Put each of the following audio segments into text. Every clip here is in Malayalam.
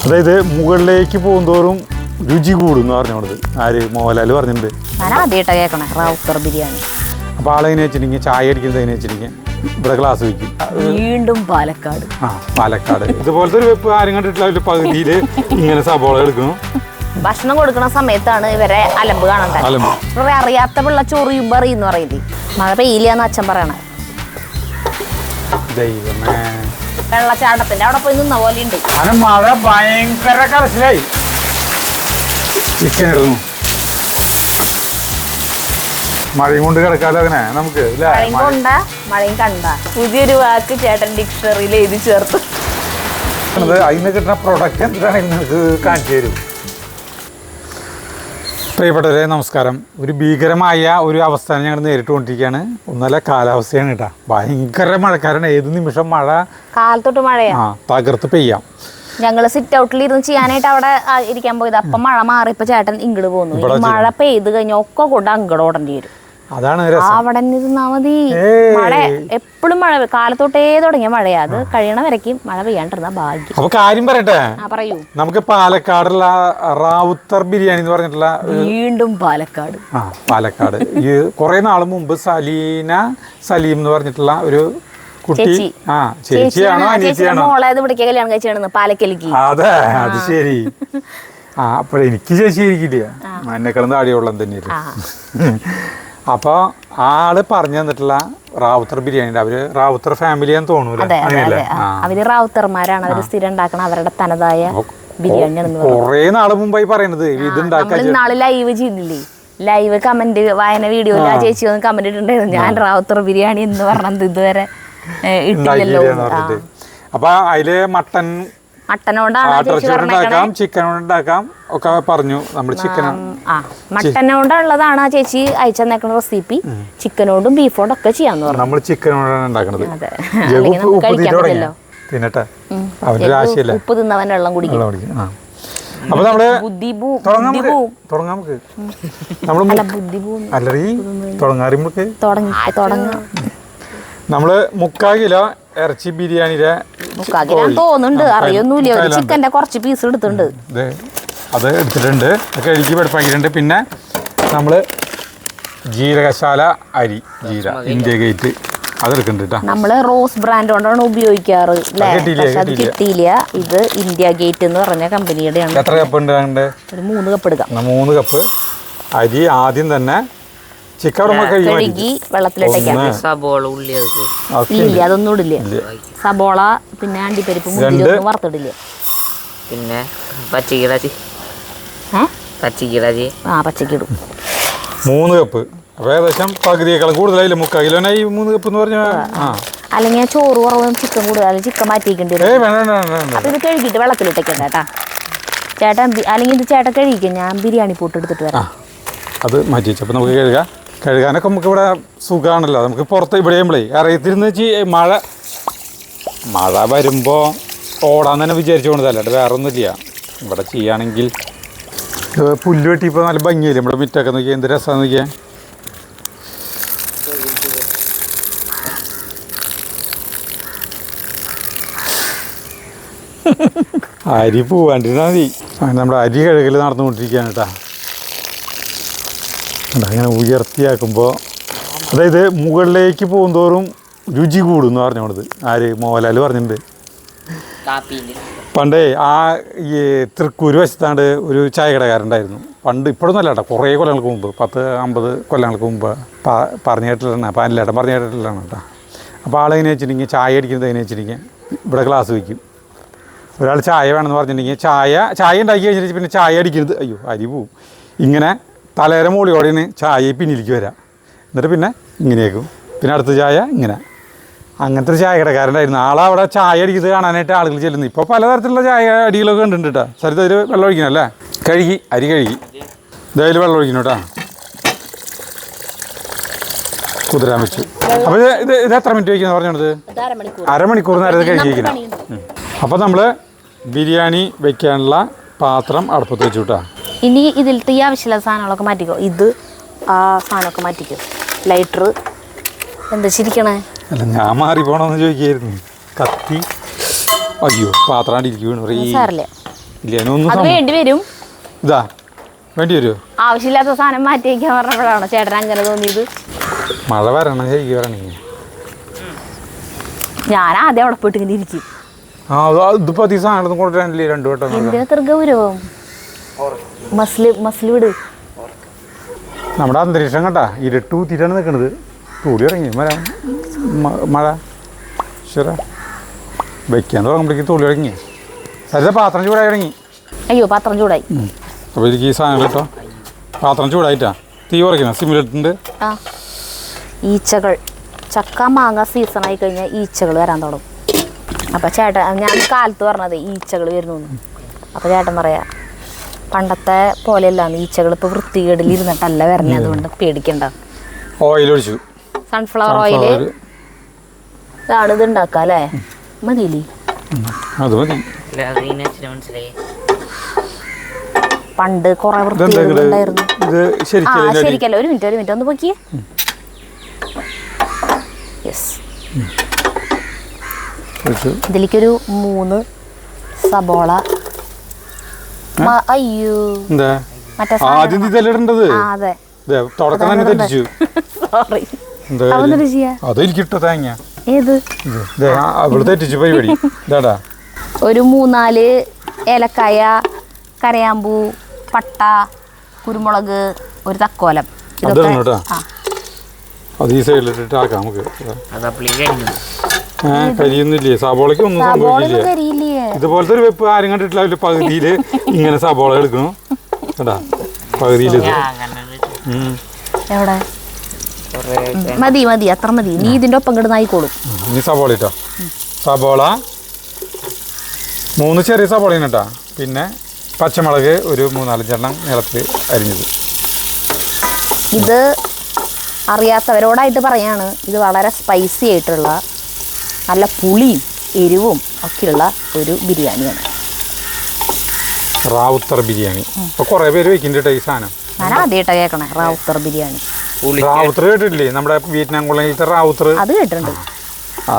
അതായത് മുകളിലേക്ക് പോകുന്തോറും രുചി കൂടും എന്ന് പറഞ്ഞോളത് ആര് മോഹൻലാൽ പറഞ്ഞിട്ടുണ്ട്. ഞാൻ ആദ്യമായിട്ടാ കേൾക്കണേ റാവുത്തർ ബിരിയാണി. അപ്പോൾ ആളെങ്ങനെ വെച്ചിട്ടുണ്ടെങ്കിൽ ചായ അടിക്കുന്നത് എങ്ങനെ വെച്ചിട്ടുണ്ടെങ്കിൽ ഇവിടെ ഗ്ലാസ് വയ്ക്കും. വീണ്ടും പാലക്കാട്. പാലക്കാട് ഇതുപോലത്തെ ഒരു വെപ്പ് ആരും കണ്ടിട്ടില്ല. ഒരു പകുതിയിൽ ഇങ്ങനെ സബോള എടുക്കണം. ഭക്ഷണം കൊടുക്കുന്ന സമയത്താണ് ഇവരെ അലമ്പ് കാണണ്ട. ഇവരെ അറിയാത്ത പിള്ള ചൊറിയുമ്പോ അറിയെന്ന് പറയുന്നത്. മഴ പെയ്യില്ലാന്ന് അച്ഛൻ പറയണ. ദൈവമേ, വെള്ളച്ചാട്ടത്തിന്റെ അവിടെ പോയി നിന്ന പോലെ ഉണ്ട്. മഴ ഭയങ്കര കരച്ചിലായി. ചിക്കൻ ഇടുന്നു. മഴയും കൊണ്ട് കിടക്കാലോ അങ്ങനെ നമുക്ക്. മഴയും കൊണ്ട മഴയും കണ്ട പുതിയൊരു വാക്ക് ചേട്ടൻ ഡിക്ഷണറിയിൽ എഴുതി ചേർത്തു. അതിന് കിട്ടുന്ന പ്രൊഡക്റ്റ് എന്താണെങ്കിലും നിങ്ങൾക്ക് കാണിച്ചു തരും. പ്രിയപ്പെട്ടവരെ നമസ്കാരം. ഒരു ഭീകരമായ ഒരു അവസ്ഥ ഞങ്ങൾ നേരിട്ട് കൊണ്ടിരിക്കുകയാണ്. ഒന്നല്ല കാലാവസ്ഥയാണ് കേട്ടോ. ഭയങ്കര മഴക്കാരാണ്. ഏത് നിമിഷം മഴ കാലത്തൊട്ട് മഴയാ തകർത്ത് പെയ്യാം. ഞങ്ങള് സിറ്റ് ഔട്ടിൽ ഇരുന്ന് ചെയ്യാനായിട്ട് അവിടെ ഇരിക്കാൻ പോയത്. അപ്പം മഴ മാറിയപ്പോ ചേട്ടൻ ഇങ്ങോട്ട് പോകുന്നു. മഴ പെയ്ത് കഴിഞ്ഞാൽ ഒക്കെ കൊണ്ട് അങ്ങോട്ട് ഓടേണ്ടി വരും. അതാണ് അവിടെ ഇരുന്നാ മതി. മഴ എപ്പോഴും മഴ കാലത്തോട്ടേ തുടങ്ങിയ മഴയാ. അത് കഴിയണ വരയ്ക്കും മഴ പെയ്യാണ്ടിരുന്ന ഭാഗ്യം. അപ്പൊ കാര്യം പറയട്ടെ, പറയൂ. നമുക്ക് പാലക്കാടുള്ള റാവുത്തർ ബിരിയാണി എന്ന് പറഞ്ഞിട്ടുള്ള വീണ്ടും പാലക്കാട്. പാലക്കാട് ഈ കുറെ നാൾ മുമ്പ് സലീം എന്ന് പറഞ്ഞിട്ടുള്ള ഒരു കുട്ടി. ചേച്ചിയാണോ അനിയത്തിയാണോ? മോളേത് പിടിക്കുക കല്യാണം കഴിച്ചാണ് പാലക്കലിക്ക്. അതെ, അത് ശരി. അപ്പൊ എനിക്ക് ചേച്ചി ഇരിക്കില്ല, എന്നെക്കാളും താടിയുള്ള തന്നെയായിരുന്നു. അപ്പൊ ആള് പറഞ്ഞു തന്നിട്ടുള്ള റാവുത്തർ ബിരിയാണി അവര് റാവുത്തർ ഫാമിലിയാന്ന് തോന്നൂല. അവര് റാവുത്തർമാരാണ്. അവര് സ്ഥിരം ഉണ്ടാക്കണ അവരുടെ തനതായ ബിരിയാണിയാണ്. കൊറേ നാള് മുമ്പായി പറയുന്നത് ഇതുണ്ടാക്കാൻ. നാളെ ലൈവ് ചെയ്തില്ലേ? ലൈവ് കമന്റ് വായന വീഡിയോയിൽ ആ ചേച്ചി ഒന്ന് കമന്റ് ഇട്ടുണ്ടായിരുന്നു. ഞാൻ റാവുത്തർ ബിരിയാണി എന്ന് പറഞ്ഞത് ഇതുവരെ ഇട്ടില്ലല്ലോ. അപ്പൊ അതില് മട്ടനോണ്ടാക്കാം ചിക്കനോണ്ടാക്കാം ഒക്കെ പറഞ്ഞു. നമ്മൾ മട്ടനോണ്ടുള്ളതാണ് ആ ചേച്ചി അയച്ചെന്നേക്കുന്ന റെസിപ്പി. ചിക്കനോണ്ടും ബീഫോണ്ടും ഒക്കെ ചെയ്യാന്ന് പറഞ്ഞു. നമ്മൾ ചിക്കനോടാണ് ഉണ്ടാക്കുന്നത്. തിന്നട്ടെ, ഉപ്പ് തിന്നവൻ വെള്ളം കുടിക്കും. അപ്പൊ നമ്മള് നമ്മള് 3/4 കിലോ ഇറച്ചി ബിരിയാണിയുടെ തോന്നുന്നുണ്ട്, അറിയൊന്നുമില്ല. ഒരു ചിക്കന്റെ കുറച്ച് പീസ് എടുത്തിട്ടുണ്ട്. അത് എടുത്തിട്ടുണ്ട്, കഴുകി വെടുപ്പാക്കിയിട്ടുണ്ട്. പിന്നെ നമ്മള് ജീരകശാല അരി, ഇന്ത്യ ഗേറ്റ് അതെടുക്കുന്നുണ്ട്. നമ്മള് റോസ് ബ്രാൻഡ് കൊണ്ടാണ് ഉപയോഗിക്കാറ്. അത് കിട്ടിയില്ല. ഇത് ഇന്ത്യ ഗേറ്റ് എന്ന് പറഞ്ഞ കമ്പനിയുടെ ആണ്. എത്ര കപ്പ് ഉണ്ട്? ഒരു 3 കപ്പ് എടുക്കാം. 3 കപ്പ് അരി ആദ്യം തന്നെ ചിക്കൻ കഴുകി വെള്ളത്തിലിട്ടേക്കാം. ഇല്ല, അതൊന്നും ഇടില്ല. സബോള പിന്നെ അണ്ടിപ്പരിപ്പ് മുന്തിരി ഒന്നും വറുത്തിടില്ല. പിന്നെ പച്ചക്കിടാച്ചി പച്ചക്കിടും. 3 കപ്പ്. അപ്പൊ ഏകദേശം പകുതിയേക്കാളും കൂടുതലായില്ല. 3/4 കിലോനായി 3 കപ്പ് എന്ന് പറഞ്ഞാൽ. അല്ലെങ്കിൽ ചോറ് കുറവും ചിക്കൻ കൂടുതൽ, അല്ലെങ്കിൽ ചിക്കൻ മാറ്റിക്കേണ്ടി വരും. അപ്പൊ ഇത് കഴുകിയിട്ട് വെള്ളത്തിലിട്ടേക്കണ്ട കേട്ടാ ചേട്ടൻ. അല്ലെങ്കിൽ ഇത് ചേട്ടൻ കഴിക്കും, ഞാൻ ബിരിയാണി പോട്ട് എടുത്തിട്ട് വരാം. അത് മാറ്റി വെച്ചപ്പോൾ നമുക്ക് കഴുകാനൊക്കെ നമുക്ക് ഇവിടെ സുഖമാണല്ലോ. നമുക്ക് പുറത്ത് ഇവിടെ ചെയ്യുമ്പോഴേ അറിയത്തിരുന്ന് മഴ വരുമ്പോൾ ഓടാൻ തന്നെ വിചാരിച്ചു കൊണ്ടതല്ല, വേറെ ഒന്നുമില്ല. ഇവിടെ ചെയ്യുകയാണെങ്കിൽ പുല്ല് വെട്ടിയപ്പോൾ നല്ല ഭംഗിയില്ലേ നമ്മുടെ മിറ്റൊക്കെ നോക്കിയാൽ എന്ത് രസമാണെന്ന് നോക്കിയാൽ. അരി പോവാണ്ടിരുന്നാൽ മതി. നമ്മുടെ അരി കഴുകൽ നടന്നുകൊണ്ടിരിക്കുകയാണ് കേട്ടോ. അങ്ങനെ ഉയർത്തിയാക്കുമ്പോൾ അതായത് മുകളിലേക്ക് പോകുന്തോറും രുചി കൂടും എന്ന് പറഞ്ഞോളത് ആര് മോഹൻലാൽ പറഞ്ഞിട്ടുണ്ട്. പണ്ടേ ഈ തൃക്കൂര് വശത്താണ്ട് ഒരു ചായക്കടക്കാരുണ്ടായിരുന്നു. പണ്ട് ഇപ്പോഴൊന്നുമല്ല കേട്ടോ, കുറേ കൊല്ലങ്ങൾക്ക് മുമ്പ്, 10-50 കൊല്ലങ്ങൾക്ക് മുമ്പ് പറഞ്ഞു കേട്ടിട്ടാണ്. അപ്പോൾ അല്ലേട്ടൻ പറഞ്ഞു കേട്ടിട്ടാണ് കേട്ടോ. അപ്പോൾ ആളെങ്ങനെ വെച്ചിട്ടുണ്ടെങ്കിൽ ചായ അടിക്കുന്നത് എങ്ങനെ വെച്ചിട്ടുണ്ടെങ്കിൽ ഇവിടെ ഗ്ലാസ് വയ്ക്കും. ഒരാൾ ചായ വേണമെന്ന് പറഞ്ഞിട്ടുണ്ടെങ്കിൽ ചായ ഉണ്ടാക്കി കഴിഞ്ഞിട്ട് പിന്നെ ചായ അടിക്കരുത്, അയ്യോ അരി പോവും. ഇങ്ങനെ തലേര മോളിയോടെയാണ് ചായ പിന്നിലേക്ക് വരാം. എന്നിട്ട് പിന്നെ ഇങ്ങനെയാക്കും. പിന്നെ അടുത്ത ചായ ഇങ്ങനെ. അങ്ങനത്തെ ഒരു ചായ കടക്കാരുണ്ടായിരുന്നു. ആളവിടെ ചായ അടിക്കുന്നത് കാണാനായിട്ട് ആളുകൾ ചെല്ലുന്നു. ഇപ്പോൾ പലതരത്തിലുള്ള ചായ അടികളൊക്കെ കണ്ടിട്ടുണ്ട് കേട്ടോ. സരിത്ത് അതിൽ വെള്ളം ഒഴിക്കണം അല്ലേ? അരി കഴുകി ഇതായാലും വെള്ളം ഒഴിക്കണം കേട്ടോ. കുതിരാൻ വെച്ചു. അപ്പോൾ ഇത് എത്ര മിനിറ്റ് വയ്ക്കുന്നത് പറഞ്ഞത്? അരമണിക്കൂർ നേരം കഴുകിയിരിക്കണം. അപ്പോൾ നമ്മൾ ബിരിയാണി വെക്കാനുള്ള പാത്രം അടുപ്പത്ത് വെച്ചു കേട്ടോ. ഇനി ഇതിലത്തെ ഈ ആവശ്യമില്ലാത്ത സാധനങ്ങളൊക്കെ മാറ്റിക്കോ. ഇത് ആ സാധനമൊക്കെ മാറ്റിക്കോ. ലൈറ്റർ എന്താ ചിരിക്കണേ? അല്ല, ഞാൻ മാറി പോകണമെന്ന് ചോദിക്കായിരുന്നു. കത്തി അയ്യോ പാത്രം വീണു. സാറില്ല, ഇല്ല ഒന്നും അത് വേണ്ടി വരും. ഇതാ വേണ്ടി വരുമോ? ആവശ്യമില്ലാത്ത സാധനം മാറ്റി വയ്ക്കാൻ പറഞ്ഞപ്പോഴാണോ ചേട്ടൻ അങ്ങനെ തോന്നിയത്? മഴ വരണം ശരിക്കും വരണെങ്കിൽ. ഞാൻ ആദ്യം അവിടെ പോയിട്ട് ഇങ്ങനെ ഇരിക്കും. ആ ഇതിപ്പോൾ അധികം സാധനം കൊണ്ടുവരാനില്ലേ 2 വട്ടം? എന്തിനാ ഇത്ര ഗൗരവം? മസിൽ വിട്. നമ്മുടെ അന്തരീക്ഷം കണ്ടാ ഇരുട്ട് ഊത്തിട്ടാണ് നിൽക്കണത്. തൂടി ഇറങ്ങി മഴ ശരി വയ്ക്കാൻ തുടങ്ങുമ്പോഴേക്ക് തൂളി ഇറങ്ങി. സരിത പാത്രം ചൂടായി ഇറങ്ങി. അയ്യോ പാത്രം ചൂടായി. അപ്പോൾ എനിക്ക് ഈ സാധനം കേട്ടോ പാത്രം ചൂടായിട്ടാ തീ കുറയ്ക്കണം സിമ്മിലിട്ടുണ്ട്. ആ ഈച്ചകൾ ചക്ക മാങ്ങ സീസണായി കഴിഞ്ഞാൽ ഈച്ചകൾ വരാൻ തുടങ്ങും. അപ്പം ചേട്ടൻ ഞാൻ കാലത്ത് പറഞ്ഞത് ഈച്ചകൾ വരുന്നു. അപ്പോൾ ചേട്ടൻ പറയാ പണ്ടത്തെ പോലെയല്ലാന്ന് ഈച്ചകൾ ഇപ്പോൾ വൃത്തികേടിൽ ഇരുന്നിട്ടല്ല വരണത്, അതുകൊണ്ട് പേടിക്കണ്ട. ഓയിൽ ഒഴിച്ചു. സൺഫ്ലവർ ഓയിൽ ഇതാണ് ഇത് ഉണ്ടാക്കുക അല്ലേ? മതിയില്ലേ? അത് മതി. മനസ്സിലായി. പണ്ട് കുറെ വൃത്തികേടുണ്ടായിരുന്നു. ആ ശരിക്കല്ല, ഒരു മിനിറ്റ് ഒന്ന് പോക്കിയേ. യെസ്, ഇതിലേക്കൊരു 3 സബോള. അയ്യോ മറ്റേ ആദ്യം ഇതല്ലിടേണ്ടത്. അതെ തുടക്കം തന്നെ തെറ്റിച്ചു. സോറി. അതെനിക്കിട്ടോ തേങ്ങ. ഏത് അവള് തെറ്റിച്ചു പരിപാടി. ഇതാടാ ഒരു 3-4 ഏലക്കായ, കരയാമ്പൂ, പട്ട, കുരുമുളക്, ഒരു തക്കോലം. കേട്ടോ അത് ഈ സൈഡിലിട്ടിട്ട് ആക്കാം നമുക്ക്. കരിയൊന്നുമില്ലേ സബോളയ്ക്ക്? ഒന്നും സംഭവിക്കില്ല. ഇതുപോലത്തെ ഒരു വെപ്പ് ആരും കണ്ടിട്ടില്ല. അതിന്റെ പകുതിയില് ഇങ്ങനെ സബോള എടുക്കണം കേട്ടാ. പകുതിയില് എവിടെ മതി അത്ര മതി. നീ ഇതിന്റെ ഒപ്പം കിടന്ന് ആയിക്കോളും. ഇനി സബോള ഇട്ടോ. സബോള 3 ചെറിയ സബോളയാണ് കേട്ടോ. പിന്നെ പച്ചമുളക് ഒരു 3-4 എണ്ണം നീളത്തിൽ അരിഞ്ഞത്. ഇത് അറിയാത്തവരോടായിട്ട് പറയാണ്, ഇത് വളരെ സ്പൈസി ആയിട്ടുള്ള നല്ല പുളിയും എരിവും ഒക്കെയുള്ള ഒരു ബിരിയാണിയാണ്. റാവുത്തർ ബിരിയാണി. അപ്പോൾ കുറേ പേര് വെക്കുന്നുണ്ട് ഈ സാധനം. ഞാൻ ആദ്യമായിട്ടാണ് കേൾക്കണേ റാവുത്തർ ബിരിയാണി. റാവുത്തർ കേട്ടിട്ടില്ലേ? നമ്മുടെ വിയറ്റ്നാം കോളനിയിലത്തെ റാവുത്തർ. അത് കേട്ടിട്ടുണ്ട്.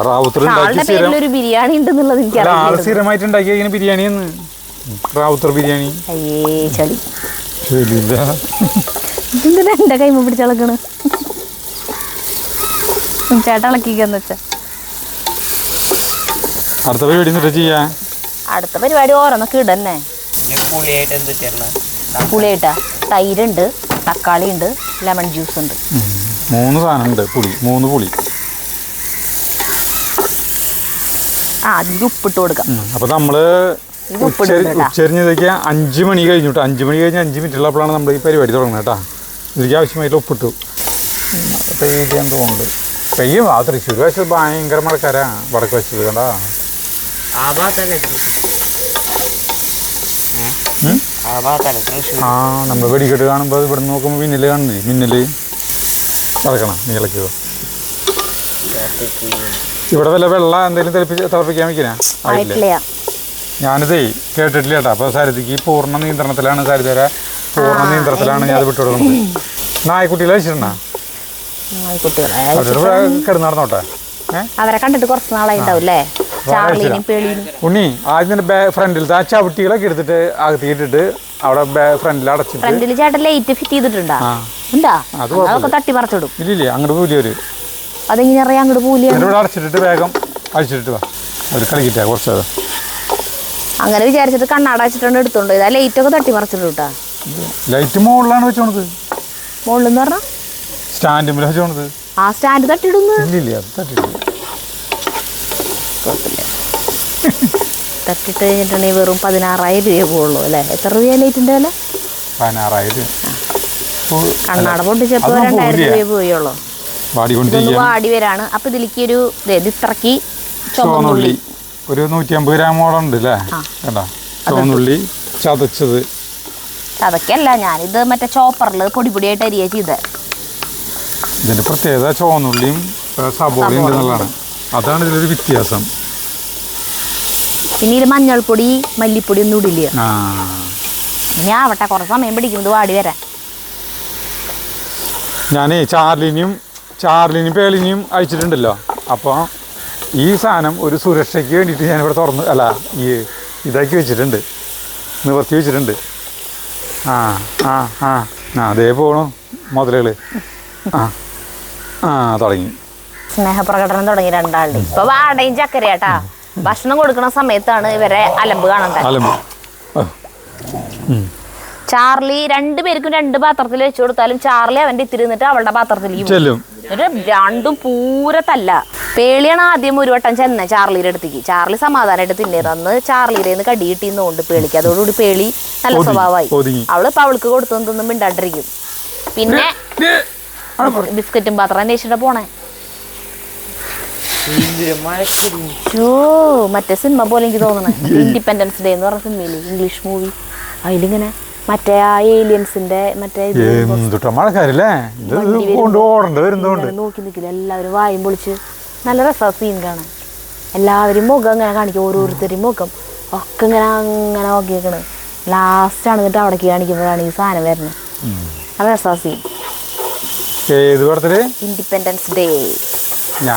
റാവുത്തർ ഒരു ബിരിയാണി ഉണ്ടെന്നുള്ളത് എനിക്ക് ആള് സ്ഥിരമായിട്ട് ഉണ്ടാക്കിയ ഇങ്ങനെ ബിരിയാണി റാവുത്തർ ബിരിയാണി. അയ്യേ ചളി ചെളിയില്ല. ഇതിന്റെ എന്റെ കൈമ പിടിച്ചിളക്കണ്. ചേട്ടൻ ഇളക്കിക്കാന്ന് വെച്ചാ അടുത്ത പരിപാടി എന്നിട്ട് ചെയ്യാ. അടുത്ത പരിപാടി ഓരോന്നൊക്കെ ഇടന്നെ. പുളിയായിട്ടാ തൈരുണ്ട്, തക്കാളി ഉണ്ട്, ലെമൺ ജ്യൂസ് ഉണ്ട്. 3 സാധനം ഉണ്ട്. 3 പുളി. അതിൽ ഉപ്പിട്ട് കൊടുക്കാം. അപ്പൊ നമ്മള് ഉച്ചരിഞ്ഞതൊക്കെ 5 മണി കഴിഞ്ഞു. 5 മണി കഴിഞ്ഞ് 5 മിനിറ്റ് ഉള്ളപ്പോഴാണ് നമ്മൾ ഈ പരിപാടി തുടങ്ങുന്നത് കേട്ടാ. ഇതിലേക്ക് ആവശ്യമായിട്ട് ഉപ്പിട്ടു. പെയ്യാൻ തോന്നുന്നുണ്ട്. പെയ്യും. ആ തൃശ്ശൂർ വശത്ത് ഭയങ്കര മഴക്കാരാ. വടക്ക് വശത്ത് കണ്ടാ. ആ നമ്മൾ വെടിക്കെട്ട് കാണുമ്പോൾ ഇവിടെ നോക്കുമ്പോൾ മിന്നല് കാണുന്നില്ലേ? മിന്നല് നടക്കണം. നീളക്കോ ഇവിടെ വല്ല വെള്ളം എന്തെങ്കിലും തിളപ്പിക്കാൻ വെക്കണേ? ഞാനിതേ കേട്ടിട്ടില്ല കേട്ടോ. അപ്പോൾ സരിതയ്ക്ക് പൂർണ്ണ നിയന്ത്രണത്തിലാണ്. സരിതര പൂർണ്ണ നിയന്ത്രണത്തിലാണ് ഞാൻ വിട്ടു കൊടുക്കുന്നത്. നായ്ക്കുട്ടികളെ വെച്ചിട്ടുണ്ടാ? കിടന്ന് നടന്നോട്ടെ. അവരെ കണ്ടിട്ട് കുറച്ച് നാളായിട്ടാവൂല്ലേ? ഉണ്ണി ആദ്യം ഫ്രണ്ടിലത്തെ ആ ചവിട്ടികളൊക്കെ എടുത്തിട്ട് അകത്തിയിട്ടിട്ട് അവിടെ ഫ്രണ്ടിൽ അടച്ചിട്ട്. ഫ്രണ്ടിൽ ചേട്ടൻ ലൈറ്റ് ഫിറ്റ് ചെയ്തിട്ടുണ്ടാ? അതൊക്കെ തട്ടി പറിച്ചിടും. ഇല്ലേ അങ്ങോട്ട് പോലിയൊരു അതെങ്ങനെ അറിയാം അങ്ങോട്ട് പോലിയ? ഇവിടെ അടച്ചിട്ടിട്ട് വേഗം അഴിച്ചിട്ട് വാ. അവർ കളിക്കിട്ടാ കുറച്ചത്. അങ്ങനെ വിചാരിച്ചിട്ട് കണ്ണാട വെച്ചിട്ടുണ്ട് എടുത്തോണ്ട് ആ ലൈറ്റ് ഒക്കെ തട്ടി പറിച്ചിട്ടു കേട്ടാ. ലൈറ്റ് മുകളിലാണ് വെച്ചോണത്. മുകളിലെന്ന് പറഞ്ഞാ സ്റ്റാൻഡിൽ വെച്ചോണത്. ആ സ്റ്റാൻഡ് തട്ടിയിടുന്നു. ഇല്ലില്ല അത് തട്ടിയിട്ടില്ല. തട്ടിട്ട് കഴിഞ്ഞിട്ടുണ്ടെങ്കിൽ വെറും 16,000 രൂപ പോകുള്ളൂ അല്ലേ? എത്ര രൂപ ലൈറ്റിന്റെ വില? 16,000. കണ്ണാട പൊട്ടിച്ചപ്പോ 2,000 രൂപ പോയുള്ളൂ. വാടി വരാണ്. അപ്പൊ ഇതിലേക്ക് ഒരു ഇത്രക്ക് ചുവന്നുള്ളി ഒരു 150 ഗ്രാമോളം ഉണ്ട് അല്ലേ? കേട്ടാ ചുവന്നുള്ളി ചതച്ചത്. ചതക്കല്ല, ഞാനിത് മറ്റേ ചോപ്പറിൽ പൊടിയായിട്ട് അരിയ ചെയ്ത. ഇതിന്റെ പ്രത്യേകത ചുവന്നുള്ളിയും സബോളയും ഉണ്ടെന്നുള്ളതാണ്. അതാണ് ഇതിലൊരു വ്യത്യാസം. പിന്നെ ഇത് മഞ്ഞൾപ്പൊടി മല്ലിപ്പൊടി ഒന്നും ഇടില്ല. ഇനി ആവട്ടെ, കുറച്ച് സമയം പിടിക്കും ഇത് വാടി വരാൻ. ഞാനേ ചാർലിനും പേളിനെയും അയച്ചിട്ടുണ്ടല്ലോ. അപ്പോൾ ഈ സാധനം ഒരു സുരക്ഷയ്ക്ക് വേണ്ടിയിട്ട് ഞാനിവിടെ തുറന്ന് ഇതാക്കി വെച്ചിട്ടുണ്ട്. നിവർത്തി വെച്ചിട്ടുണ്ട്. ആ ആ ആ ആ അതേ പോണു മുതലുകൾ. ആ ആ തുടങ്ങി സ്നേഹപ്രകടനം തുടങ്ങി രണ്ടാളുടെ. ഇപ്പൊ വാടയും ചക്കരയാട്ടാ. ഭക്ഷണം കൊടുക്കുന്ന സമയത്താണ് ഇവരെ അലമ്പ് കാണണ്ടേ. അലമ്പ്. ചാർലി രണ്ടുപേർക്കും 2 പാത്രത്തിൽ വെച്ചു കൊടുത്താലും ചാർലി അവന്റെ ഇത്തിരി നിന്നിട്ട് അവളുടെ പാത്രത്തിൽ ചെല്ലും. രണ്ടും പൂരത്തല്ല. പേളിയാണ് ആദ്യം ഒരു വട്ടം ചെന്ന ചാർലിയുടെ അടുത്തേക്ക്. ചാർലി സമാധാനമായിട്ട് തിന്നേരും. അന്ന് ചാർലിയുടെ നിന്ന് കടി കിട്ടിയെന്നുകൊണ്ട് പേളിക്ക്. അതോടുകൂടി പേളി നല്ല സ്വഭാവമായി. അവള് ഇപ്പൊ അവൾക്ക് കൊടുത്തൊന്നും മിണ്ടാണ്ടിരിക്കും. പിന്നെ ബിസ്ക്കറ്റും പാത്രം അന്വേഷിച്ചിട്ട് പോണേ. മറ്റേ സിനിമ പോലെ എനിക്ക് തോന്നണേ, ഇൻഡിപെൻഡൻസ് ഡേ എന്ന് പറഞ്ഞ സിനിമയില്, ഇംഗ്ലീഷ് മൂവി. അതിലിങ്ങനെ മറ്റേ ആ ഏലിയൻസിന്റെ മറ്റേ നോക്കി നിൽക്കില്ല. എല്ലാവരും വായും പൊളിച്ച് നല്ല രസമാണ് സീൻ കാണാൻ. എല്ലാവരും മുഖം ഇങ്ങനെ കാണിക്കും, ഓരോരുത്തരും മുഖം ഒക്കെ ഇങ്ങനെ അങ്ങനെ നോക്കിയേക്കണ്. ലാസ്റ്റ് ആണ് എന്നിട്ട് അവിടേക്ക് കാണിക്കുമ്പോഴാണ് ഈ സാധനം വരുന്നത്. നല്ല രസമാണ് സീൻ. ഇൻഡിപെൻഡൻസ് ഡേ,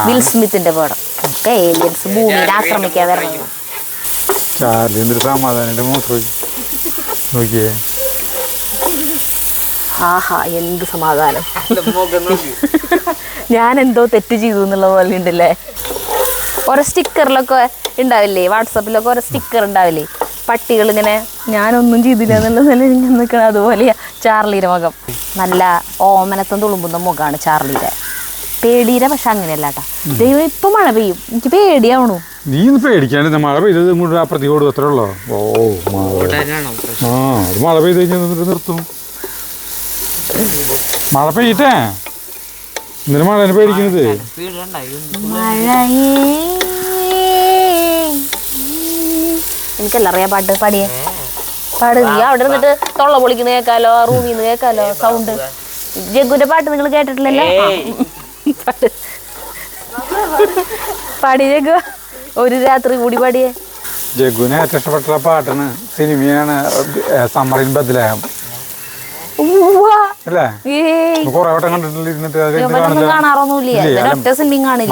വിൽ സ്മിത്തിന്റെ പടം. ഒക്കെ ഏലിയൻസ് ഭൂമിയിൽ ആക്രമിക്കാൻ വരുന്നത്. ആഹാ എന്ത് സമാധാനം. ഞാൻ എന്തോ തെറ്റ് ചെയ്തു എന്നുള്ള പോലെ ഉണ്ടല്ലേ. ഓരോ സ്റ്റിക്കറിലൊക്കെ ഉണ്ടാവില്ലേ, വാട്സപ്പിലൊക്കെ ഓരോ സ്റ്റിക്കർ ഉണ്ടാവില്ലേ, പട്ടികൾ ഇങ്ങനെ ഞാനൊന്നും ചെയ്തില്ല എന്നുള്ള നില നിൽക്കണം. അതുപോലെയാ ചാർലിയുടെ മുഖം. നല്ല ഓമനത്തം തുളുമ്പുന്ന മുഖമാണ് ചാർലിയുടെ. പേടിയുടെ പക്ഷെ അങ്ങനെയല്ല കേട്ടാ. ദൈവം ഇപ്പൊ മഴ പെയ്യും, എനിക്ക് പേടിയാവണു. നീ പേടിക്കാണ്ട് മഴ പെയ്തത് ഇങ്ങോട്ട് അപ്പുറത്തേക്ക് അത്രേ ഉള്ളോ. ഓ മഴ പെയ്ത് കഴിഞ്ഞാൽ നിർത്തും. മഴ പെയ്യട്ടെ, ഇന്നലെ മഴ പേടിക്കുന്നത്. എനിക്കല്ല അറിയാം പാട്ട്. പാടിയേ പാട്. നീ അവിടെ നിന്നിട്ട് തൊള്ള പൊളിക്കുന്ന കേൾക്കാലോ, റൂമിൽ നിന്ന് കേൾക്കാലോ സൗണ്ട്. ജഗ്ഗുന്റെ പാട്ട് നിങ്ങൾ കേട്ടിട്ടില്ലല്ലോ. പാട്ട് പാടി ജഗ്ഗു, ഒരു രാത്രി കൂടി പാടിയേ. ജഗ്ഗുവിന് ഏറ്റവും ഇഷ്ടപ്പെട്ട പാട്ടാണ്, സിനിമയാണ് സമ്മറിൻ ബദ്ലഹം അല്ലേ. കുറെ വട്ടം കണ്ടിട്ടില്ല.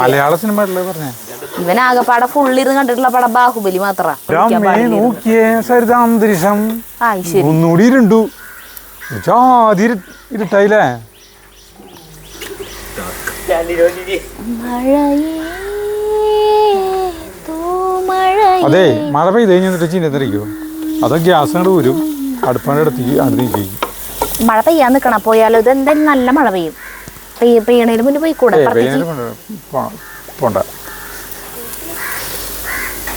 മലയാള സിനിമ പറഞ്ഞേ. ഇവനാകെപ്പാടെ ഫുള്ളിരുന്ന് കണ്ടിട്ടുള്ള പടം ബാഹുബലി മാത്രമാണ്. നോക്കിയേ സരിത അന്തരീക്ഷം ഒന്നുകൂടി ഇരുണ്ടു. ജാതി ഇരുട്ടായില്ലേ. അതെ മഴ പെയ്ത് കഴിഞ്ഞിട്ട് ചീനത്തിരിക്കോ അതോ ഗ്യാസ് അങ്ങോട്ട് വരും അടുപ്പാണ്ട് അടുത്തേക്ക്. മഴ പെയ്യാൻ നിൽക്കണം. പോയാലോ ഇത് എന്തായാലും നല്ല മഴ പെയ്യും. പെയ്യണേന് മുന്നേ പോയിക്കൂടെ? പോണ്ട.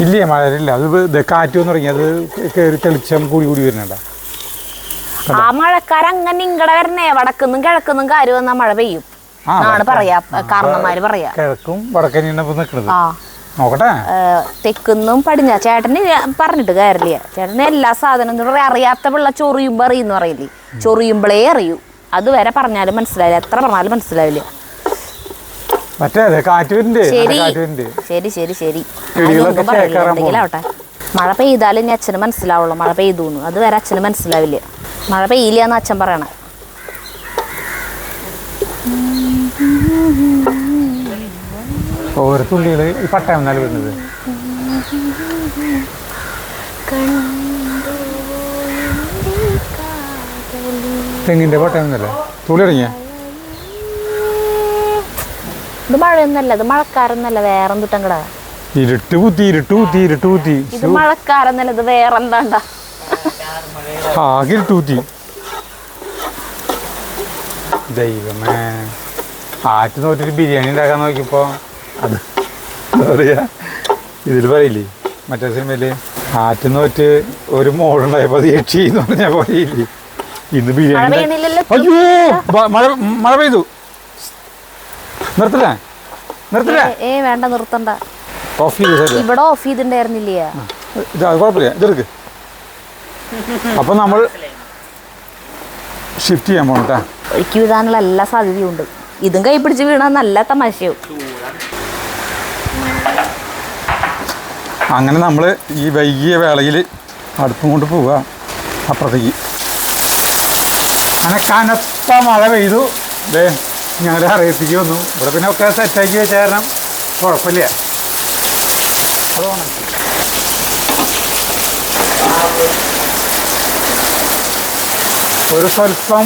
ഇല്ലേ മഴയില്ല. അത് കാറ്റ് വന്ന് തുടങ്ങി. അത് കയറി തെളിച്ചം കൂടി കൂടി വരുന്നുണ്ട. ആ മഴക്കാർ അങ്ങനെ ഇങ്ങടെ വരണേ. വടക്കുന്നും കിഴക്കുന്നും കാര് വന്നാ മഴ പെയ്യും എന്നാണ് പറയാ, കാരണന്മാര് പറയാ. കിഴക്കും വടക്കനെയാണ് നിൽക്കുന്നത്. നോക്കട്ടെ. തെക്കുന്നും പടിഞ്ഞാ. ചേട്ടന് പറഞ്ഞിട്ട് കാര്യമില്ല. ചേട്ടന് എല്ലാ സാധനവും അറിയാത്ത പിള്ള ചൊറിയുമ്പോ അറിയുന്നു പറയില്ലേ. ചൊറിയുമ്പോളേ അറിയൂ. അതുവരെ പറഞ്ഞാലും മനസ്സിലാവില്ല, എത്ര പറഞ്ഞാലും മനസ്സിലാവില്ല. ശരി ശരി ശരി എന്തെങ്കിലും ആവട്ടെ. മഴ പെയ്താലും ഇനി അച്ഛന് മനസ്സിലാവുള്ളൂ മഴ പെയ്തു. അതുവരെ അച്ഛന് മനസ്സിലാവില്ല. മഴ പെയ്യില്ല എന്ന് അച്ഛൻ പറയണ. ഓരോ തുള്ളികള് ഈ പട്ടയെന്നാല് വരുന്നത്. തെങ്ങിന്റെ പട്ടയെന്നല്ലേ തുള്ളി ഇറങ്ങിയ. ഇത് മഴയൊന്നല്ല, ഇത് മഴക്കാരൊന്നല്ല, വേറെന്തുട്ടം കടാ. ഇരുട്ട് കുത്തി. ഇത് മഴക്കാരൊന്നല്ല, ഇത് വേറെന്താണ്ടാ. ആകെ ഇരുട്ട് കുത്തി. ദൈവമേ, ആറ്റ് നോറ്റിട്ട് ബിരിയാണി ഉണ്ടാക്കാൻ നോക്കിയപ്പോ അത് എന്താ പറയാ, ഇതിൽ പറയില്ലേ മറ്റേ സിനിമയില്, ആറ്റ് നോറ്റ് ഒരു മോളുണ്ടായപ്പോ അത് യക്ഷി എന്ന് പറഞ്ഞാൽ പറയില്ലേ. ഇന്ന് ബിരിയാണി. അയ്യോ മഴ പെയ്തു. നിർത്തല്ലേ വേണ്ട നിർത്തണ്ട. ഓഫ് ചെയ്ത് ഇവിടെ ഓഫ് ചെയ്തിട്ടുണ്ടായിരുന്നില്ലേ. കുഴപ്പമില്ല, ഇതെടുക്ക്. അപ്പൊ നമ്മൾ ഷിഫ്റ്റ് ചെയ്യാൻ പോണട്ടാ. ഒഴുക്കി വീഴാനുള്ള എല്ലാ സാധ്യതയും ഉണ്ട്. ഇതും കൈ പിടിച്ച് വീണാൽ നല്ല തമാശയും. അങ്ങനെ നമ്മൾ ഈ വൈകിയ വേളയിൽ അടുപ്പും കൊണ്ട് പോവുക അപ്പുറത്തേക്ക്. അങ്ങനെ കനത്ത മഴ പെയ്തു. ദേ ഞങ്ങളുടെ അറിയത്തേക്ക് വന്നു. ഇവിടെ പിന്നെ ഒക്കെ സെറ്റാക്കി വെച്ച കാരണം കുഴപ്പമില്ല. അതുകൊണ്ട് ഒരു സ്വല്പം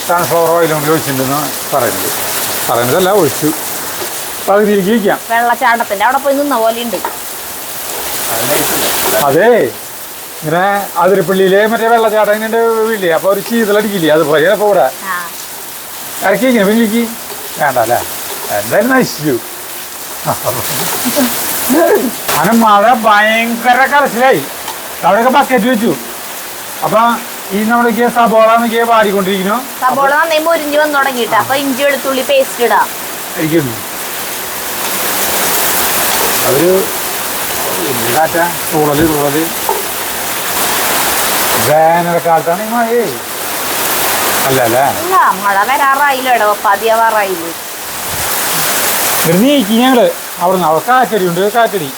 സൺഫ്ലവർ ഓയിലും കൂടി ഒഴിച്ചിട്ടുണ്ടെന്ന് പറയുന്നതല്ല ഒഴിച്ചു. പകുതിയിലേക്ക് വയ്ക്കാം. വെള്ളച്ചാട്ടത്തിന്റെ അവിടെ പോയി നിന്ന പോലെ ഉണ്ട്. അതേ ഇങ്ങനെ അതിരപ്പള്ളിയിലെ മറ്റേ വെള്ളച്ചാട്ടം ഇങ്ങനെ വീട്ടില്ലേ, അപ്പോൾ ഒരു ചീതലടിക്കില്ലേ, അതുപോലെ അപ്പോൾ ഇവിടെ ഇറക്കി ഇങ്ങനെ പിന്നിലേക്ക് വേണ്ട അല്ലേ, എന്തായാലും നശിച്ചു. അങ്ങനെ മഴ ഭയങ്കര കരച്ചിലായി. അവിടെയൊക്കെ ബക്കറ്റ് വെച്ചു. അപ്പൊ ഈ നമ്മളൊക്കെ സബോള എന്നൊക്കെ പാടിക്കൊണ്ടിരിക്കുന്നു. സബോള നന്നായി മൊരിഞ്ഞ് വന്നു തുടങ്ങിയിട്ട് അപ്പൊ ഇഞ്ചി വെളുത്തുള്ളി പേസ്റ്റ് ഇടാം. ഇരിക്കുന്നു അവര് കാറ്റ തൂളല് വേനൽക്കാലത്താണ് ഈ മഴ അല്ല അല്ലേ? ഇല്ല, മഴ വരാറായില്ലോ, ഇടവപ്പാതിയാവാറായില്ലേ. ഒരു നീക്കി ഞങ്ങള് അവിടുന്ന് അവിടെ കാറ്റടി.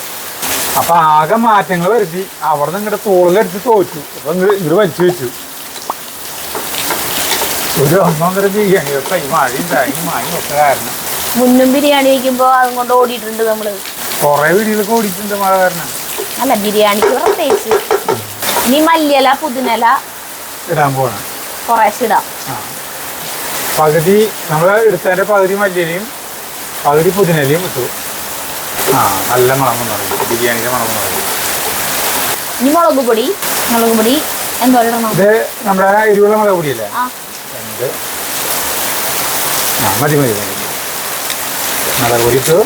അപ്പൊ ആകെ മാറ്റങ്ങൾ വരുത്തി. അവിടെ നിന്ന് ഇങ്ങോട്ട് തോളിലെടുത്ത് തോറ്റു. അപ്പൊ ഇങ്ങോട്ട് വലിച്ചു വെച്ചു. ഒരു 1.5 ബിരിയാണി ഒക്കെ ഈ മഴയും ഒക്കെ കാരണം. മുന്നും ബിരിയാണി വയ്ക്കുമ്പോ അതും കൊണ്ട് ഓടിയിട്ടുണ്ട് നമ്മള്. കൊറേ വീടുകളൊക്കെ ഓടിയിട്ടുണ്ട് മഴ കാരണം. അല്ല, ബിരിയാണിക്ക് പ്രത്യേകിച്ച്. ഇനി മല്ലിയില പുതിനല ഇടാൻ പോണം. കുറേശ്ശെ ഇടാം. പകുതി നമ്മൾ എടുത്തതിന്റെ പകുതി മല്ലിയിലയും പകുതി പുതിനലയും ഇട്ടു. നല്ല മണം വന്നു, ബിരിയാണിയുടെ മണം വന്നു. ഇനി മുളക് പൊടി എന്തോ ഇടണം. ഇത് നമ്മുടെ എരിവുള്ള മുളക് പൊടിയല്ലേ? മതി മുളക് പൊടി ഇട്ടു.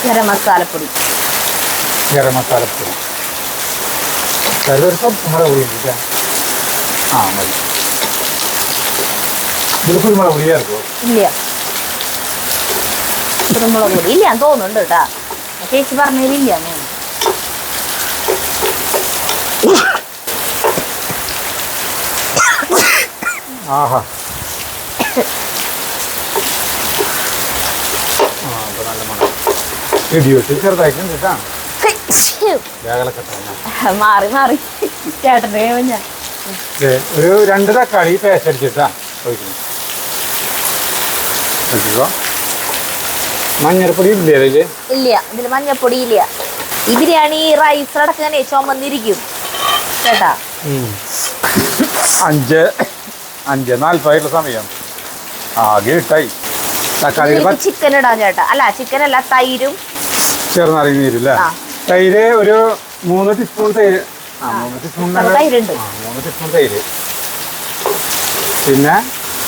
ഗരം മസാലപ്പൊടി ഒരു സ്വല്പം മുളക് പൊടി ഉണ്ട്. മതി. ഇതിൽ കുരുമുളക് പൊടി ചേർക്കുമോ? ഇല്ല, കുരുമുളക് പൊടി ഇല്ല തോന്നുന്നുണ്ട് കേട്ടാ. ചേച്ചി പറഞ്ഞതിലില്ല. ആഹാ, നല്ല മണം. ഇടിയോട്ട് ചെറുതായിട്ടുണ്ട് കേട്ടാ. മാറി ചേട്ടൻ്റെ ഞാൻ ഒരു 2 തക്കാളി പേസ്റ്റ് അടിച്ചിട്ടാ ഒഴിക്കുന്നു. മഞ്ഞൾപ്പൊടി ഇല്ലേ അതില്? ഇല്ല, ഇതിൽ മഞ്ഞപ്പൊടി ഇല്ല. ഈ ബിരിയാണി റൈസ് അടക്കങ്ങനെ ചുമന്നിരിക്കും ചേട്ടാ. 5:40 സമയം ആകെ ഇട്ടായി. തക്കാളി ചിക്കൻ ഇടാൻ ചേട്ടാ. അല്ല, ചിക്കൻ അല്ല, തൈരും ചെറുനാരങ്ങ നീരില്ലേ? തൈര് ഒരു 3 ടീസ്പൂൺ തൈര്. 3 ടീസ്പൂൺ തൈരുണ്ട്. 3 ടീസ്പൂൺ തൈര്, പിന്നെ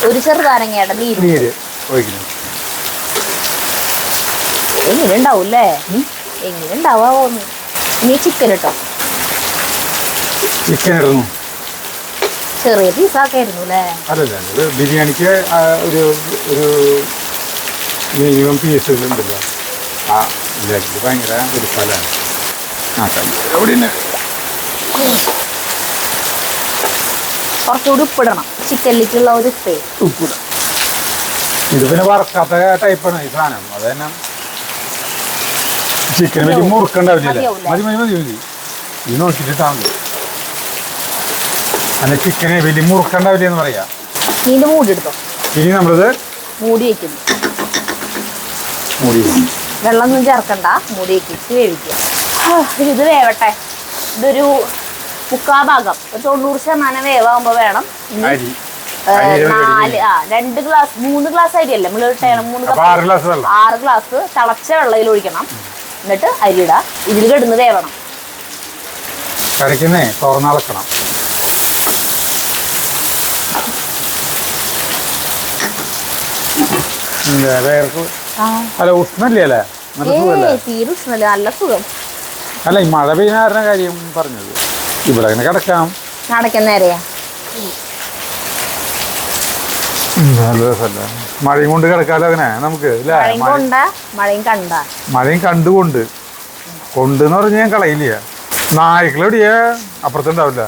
ഒരു ചെറുനാരങ്ങയുടെ നീര് ഒഴിക്കുന്നു. എങ്ങനെ ഉണ്ടാവൂല്ലേ? എങ്ങനെ ഉണ്ടാവാന്ന്. ഇനി ചിക്കൻ ഇട്ടോ. ചിക്കൻ ഇടുന്നു. ചെറിയ പീസാക്കായിരുന്നു അല്ലേ? അല്ലല്ല, ഇത് ബിരിയാണിക്ക് ഒരു മിനിമം പീസുകളുണ്ടല്ലോ. ഇത് ഭയങ്കര ഒരു സ്ഥലമാണ്. കുറച്ചുകൂടി ഉപ്പിടണം. ചിക്കനിലേക്കുള്ള ഒരു ഉപ്പിടാം. ഇത് പിന്നെ വറക്കാത്ത ടൈപ്പാണ് ഈ സാധനം. അത് തന്നെ ചിക്കൻ വലിയ മുറുക്കുണ്ടാവില്ല. മതി ഇത് നോക്കിയിട്ടാ മതി. അല്ല, ചിക്കനെ വലിയ മുറുക്കുണ്ടാവില്ല എന്ന് പറയാം. ഇതിന്റെ മൂടി എടുത്തോ. ഇനി നമ്മളിത് മൂടി വയ്ക്കുന്നു. വെള്ളമൊന്നും ചേർക്കണ്ട, മൂടി വയ്ക്കിച്ച് വേവിക്കുക. ഇത് വേവട്ടെ. ഇതൊരു 3/4 ഭാഗം, ഒരു 90% വേവാകുമ്പോ വേണം. 2 ഗ്ലാസ് 3 ഗ്ലാസ് അരിയല്ലേ നമ്മൾ ഇട്ടേണം. 6 ഗ്ലാസ് തിളച്ച വെള്ളയിൽ ഒഴിക്കണം. എന്നിട്ട് അരി ഇടാം. ഇതിൽ കിടന്ന് വേവണം. കരയ്ക്കുന്നേ തുറന്നളക്കണം. അല്ല, ഉഷ്ണല്ലേ അല്ലേ? തീരെ ഉഷ്ണല്ല, നല്ല സുഖം. അല്ല, ഈ മഴ പെയ്യുന്ന കാര്യം പറഞ്ഞത്. ഇവിടെ അങ്ങനെ കിടക്കാം. നടക്കാൻ നേരെയാ. നല്ല രസമല്ല, മഴയും കൊണ്ട് കിടക്കാലോ അങ്ങനെ നമുക്ക്. മഴയും കണ്ടുകൊണ്ട് കൊണ്ടെന്ന് പറഞ്ഞ് ഞാൻ കളയില്ല. നായ്ക്കളെവിടെയാ? അപ്പുറത്തുണ്ടാവില്ല,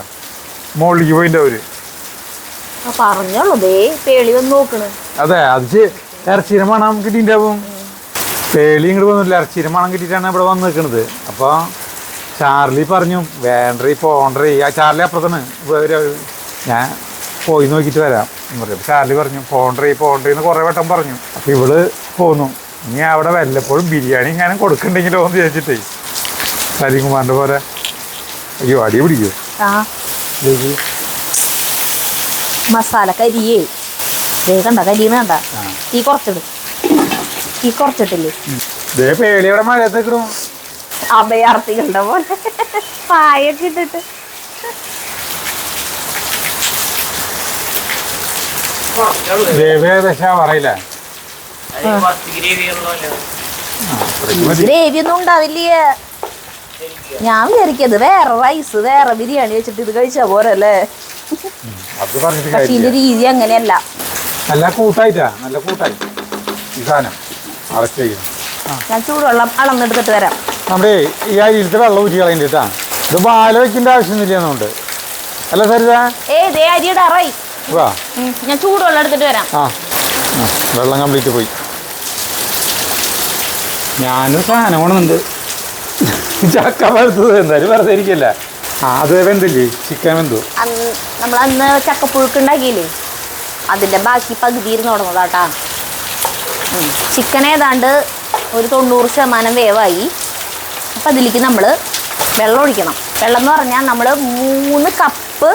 മുകളിലേക്ക് പോയില്ല അവര്. പറഞ്ഞോളൂ, പേളി വന്ന് നോക്കണ്. അതെ, അത് ഇറച്ചീര മണം കിട്ടിണ്ടാവും. പേളി ഇങ്ങോട്ട് വന്നില്ല, ഇറച്ചീര മണം കിട്ടിയിട്ടാണ് ഇവിടെ വന്ന് നിൽക്കുന്നത്. അപ്പോൾ ചാർലി പറഞ്ഞു വേണ്ടറി പോണ്ടറി. ആ ചാർലി അപ്പുറത്താണ്. ഞാൻ പോയി നോക്കിയിട്ട് വരാം എന്ന് പറയും. ചാർലി പറഞ്ഞു പോണ്ടറി എന്ന് കുറേ വട്ടം പറഞ്ഞു. അപ്പോൾ ഇവള് പോന്നു. ഇനി അവിടെ വല്ലപ്പോഴും ബിരിയാണി ഇങ്ങനെ കൊടുക്കണ്ടെങ്കിലോ എന്ന് ചോദിച്ചിട്ടേ സലീംകുമാറിൻ്റെ പോലെ. അയ്യോ, അടി പിടിക്കൂ. മസാല കരിയേ ദേ കണ്ട കരി വേണ്ട തീ കുറച്ചിടും തീ കുറച്ചിട്ടില്ലേ പേളിയുടെ മഴയത്തേക്കിടും അഭയാർത്ഥികളുടെ പോലെ പായൊക്കെ ഇട്ടിട്ട് പറയില്ല ഗ്രേവി ഒന്നും ഉണ്ടാവില്ലേ ഞാൻ വിചാരിക്കത് വേറെ റൈസ് വേറെ ബിരിയാണി വെച്ചിട്ട് ഇത് കഴിച്ചാ പോരല്ലേ അത് പറഞ്ഞിട്ട് പക്ഷെ ഇതിന്റെ രീതി അങ്ങനെയല്ല നല്ല കൂട്ടായിട്ടാ നല്ല കൂട്ടായി ഈ സാധനം അറസ്റ്റ് ചെയ്യും ഞാൻ ചൂടുവെള്ളം അളന്നെടുത്തിട്ട് വരാം നമ്മുടെ ഈ അരിയിലത്തെ വെള്ളം ഊറ്റി കളയണ്ടിട്ടാ ഇത് പാല വെക്കേണ്ട ആവശ്യമൊന്നുമില്ല എന്നുണ്ട് അല്ല സരിത ദേ അരിയുടെ അറയി വാ ഞാൻ ചൂടുവെള്ളം എടുത്തിട്ട് വരാം ആ വെള്ളം കംപ്ലീറ്റ് പോയി ഞാനും സാധനം കൊണ്ടുണ്ട് ചക്ക വറുത്തത് എന്തായാലും വെറുതെ ഇരിക്കല്ല അത് വെന്തില്ലേ ചിക്കൻ വെന്തു നമ്മൾ അന്ന് ചക്കപ്പുഴുക്ക് ഉണ്ടാക്കിയില്ലേ അതിന്റെ ബാക്കി പകുതി ഇരുന്ന് തുടങ്ങുന്നതാട്ടാ ചിക്കൻ ഏതാണ്ട് ഒരു 90% വേവായി അപ്പം അതിലേക്ക് നമ്മൾ വെള്ളം ഒഴിക്കണം വെള്ളം എന്ന് പറഞ്ഞാൽ നമ്മൾ 3 കപ്പ്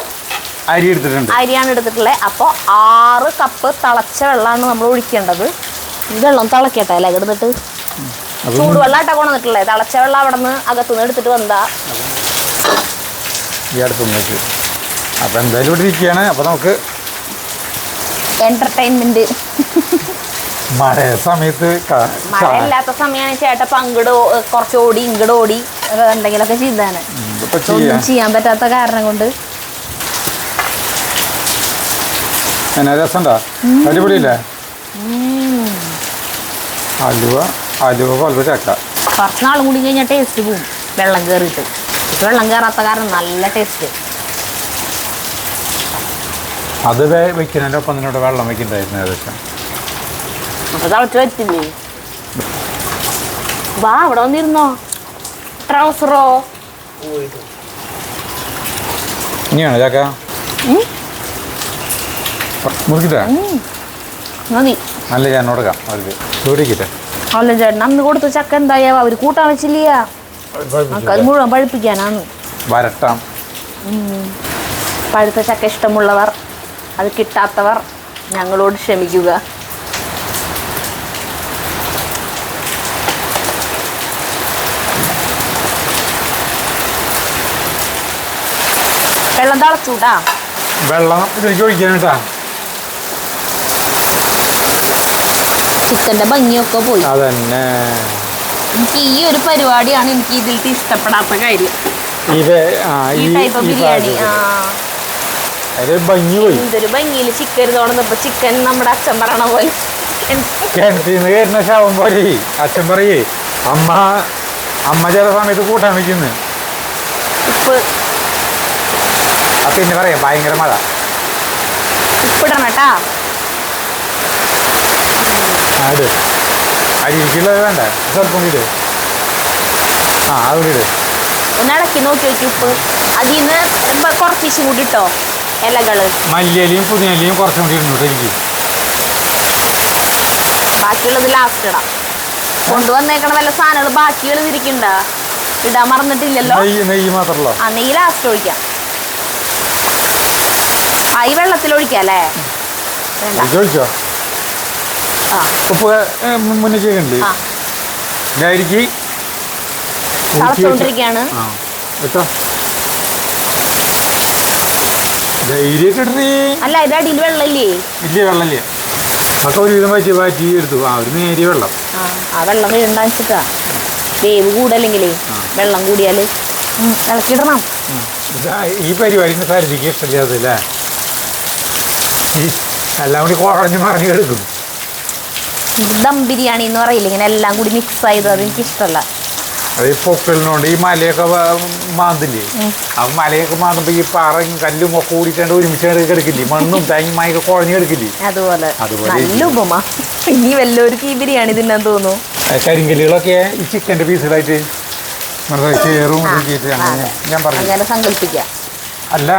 അരി എടുത്തിട്ടുണ്ട് അരിയാണ് എടുത്തിട്ടുള്ളത് അപ്പോൾ 6 കപ്പ് തിളച്ച വെള്ളമാണ് നമ്മൾ ഒഴിക്കേണ്ടത് ഈ വെള്ളം തിളക്കട്ടെ അല്ലേ എടുത്തിട്ട് ചൂടുവെള്ളമായിട്ടാ കൊണ്ടുവന്നിട്ടുള്ളത് തിളച്ച വെള്ളം അവിടെ നിന്ന് അകത്തുനിന്ന് എടുത്തിട്ട് വന്നാ ഈ അടുത്തൊന്ന് വെച്ച് അപ്പം എന്തായാലും ഇവിടെ ഇരിക്കുകയാണ് അപ്പം നമുക്ക് എന്റർടൈൻമെന്റ് മഴ സമയത്ത് മഴയില്ലാത്ത സമയമാണ് ചേട്ടൻ പങ്കിട് കുറച്ച് ഓടി ഇങ്ങോട്ട് ഓടി എന്തെങ്കിലുമൊക്കെ ചെയ്താണ് ഒന്നും ചെയ്യാൻ പറ്റാത്ത കാരണം കൊണ്ട് എന്നാ രസമുണ്ടോ അടിപൊളിയില്ലേ അലുവ പോലെ ചക്ക കുറച്ച് നാളും കൂടി കഴിഞ്ഞാൽ ടേസ്റ്റ് പോവും വെള്ളം കയറിയിട്ട് വെള്ളം കയറാത്ത കാരണം നല്ല ടേസ്റ്റ് അത് വെക്കുന്നതിൻ്റെ ഒപ്പം തന്നെ വെള്ളം വെക്കണ്ടായിരുന്നു ഏകദേശം അപ്പൊ തിളച്ച് വറ്റില്ലേ വാ അവിടെ വന്നിരുന്നോ ട്രൗസറോ ഇനിയാണോ ചക്ക മുറിക്കിട്ടേ മതി നല്ല ഞാൻ കൊടുക്കാം അവർക്ക് ചോദിക്കട്ടെ അല്ല ചേട്ടൻ അന്ന് കൊടുത്ത ചക്ക എന്തായാ അവര് കൂട്ടാൻ വെച്ചില്ല അത് മുഴുവൻ പഴുപ്പിക്കാനാണ് വരട്ടാം പഴുത്ത ചക്ക ഇഷ്ടമുള്ളവർ അത് കിട്ടാത്തവർ ഞങ്ങളോട് ക്ഷമിക്കുക വെള്ളം തിളച്ചൂട്ടാ വെള്ളം ഇതിലേക്ക് ഒഴിക്കാനായിട്ടാ ചിക്കന്റെ ഭംഗിയൊക്കെ പോയി അതന്നെ എനിക്ക് ഈ ഒരു പരിപാടിയാണ് എനിക്ക് ഇതിലേക്ക് ഇഷ്ടപ്പെടാത്ത കാര്യം ഈ ടൈപ്പ് ബിരിയാണി ഭംഗി പോയി എന്തൊരു ഭംഗിയില് ചിക്കൻ തോന്നുന്നപ്പോ ചിക്കൻ നമ്മുടെ അച്ഛൻ പറയണ പോലെ കിണറ്റിന്ന് കയറുന്ന ശവം പോലെ അച്ഛൻ പറയേ അമ്മ ചില സമയത്ത് കൂട്ടാൻ വെക്കുന്നു ഉപ്പ് പിന്നെ പറയാം ഭയങ്കര മഴ ഉപ്പിടണം കേട്ടാ ഇട് അരിക്കുള്ളത് വേണ്ട സ്വല്പം ഇട് അവിടെ ഇട് ഒന്ന് ഇളക്കി നോക്കി നോക്കി ഉപ്പ് അതിൽ നിന്ന് കുറച്ച് കൂടി ഇട്ടോ ഇലകള് മല്ലിയിലയും പുതിനയിലയും കുറച്ചും കൂടി ഇടുന്നുണ്ട് എനിക്ക് ബാക്കിയുള്ളത് ലാസ്റ്റ് ഇടാം കൊണ്ടുവന്നേക്കണ വല്ല സാധനങ്ങൾ ബാക്കിയുള്ളത് ഇരിക്കണ്ട ഇടാൻ മറന്നിട്ടില്ലല്ലോ നെയ്യ് മാത്രമല്ലോ ആ നെയ്യ് ലാസ്റ്റ് ഒഴിക്കാം ഈ വെള്ളത്തിൽ ഒഴിക്കാം അല്ലേ ഒഴിച്ചോ ഉപ്പ് മുന്നേ ചെയ്യണ്ടേ ഇതായിരിക്കും തിളച്ചോണ്ടിരിക്കുകയാണ് കേട്ടോ ധൈര്യമൊക്കെ ഇടണേ അല്ല ഇത് അടിയിൽ വെള്ളമില്ലേ ഇല്ലേ വെള്ളമില്ല അതൊക്കെ ഒരുവിധം വാറ്റി എടുത്തു ഒരു നേരിയ വെള്ളം ആ വെള്ളം വീഴണ്ടാന്ന് വെച്ചിട്ടാ വേവ് കൂടല്ലെങ്കിലേ വെള്ളം കൂടിയാൽ ഇളക്കിടണം ഈ പരിപാടിന് സാരിക്ക് ഇഷ്ടമില്ലാത്തല്ലേ എല്ലാം കൂടി കുഴഞ്ഞ് മറിഞ്ഞ് എടുക്കും ദം ബിരിയാണി എന്ന് പറയില്ല ഇങ്ങനെ എല്ലാം കൂടി മിക്സ് ആയത് അത് എനിക്ക് ഇഷ്ടമല്ല അത് ഈ പൊക്കലിനോണ്ട് ഈ മലയൊക്കെ മാന്തില്ലേ ആ മലയൊക്കെ മാന്തുമ്പോ ഈ പാറയും കല്ലും ഒക്കെ കൂടിയിട്ടാണ്ട് ഒരുമിച്ച് കിടക്കില്ലേ മണ്ണും തേങ്ങയുമായൊക്കെ കുഴഞ്ഞ് കിടക്കില്ലേ അതുപോലെ നല്ല ഉപമ ഇനി വല്ലവർക്ക് ഈ ബിരിയാണി തിന്നാൻ തോന്നുന്നു കരിങ്കല്ലുകളൊക്കെ ഈ ചിക്കൻ്റെ പീസുകളായിട്ട് ചേറും ഞാൻ പറഞ്ഞു അങ്ങനെ സങ്കല്പിക്കാം അല്ല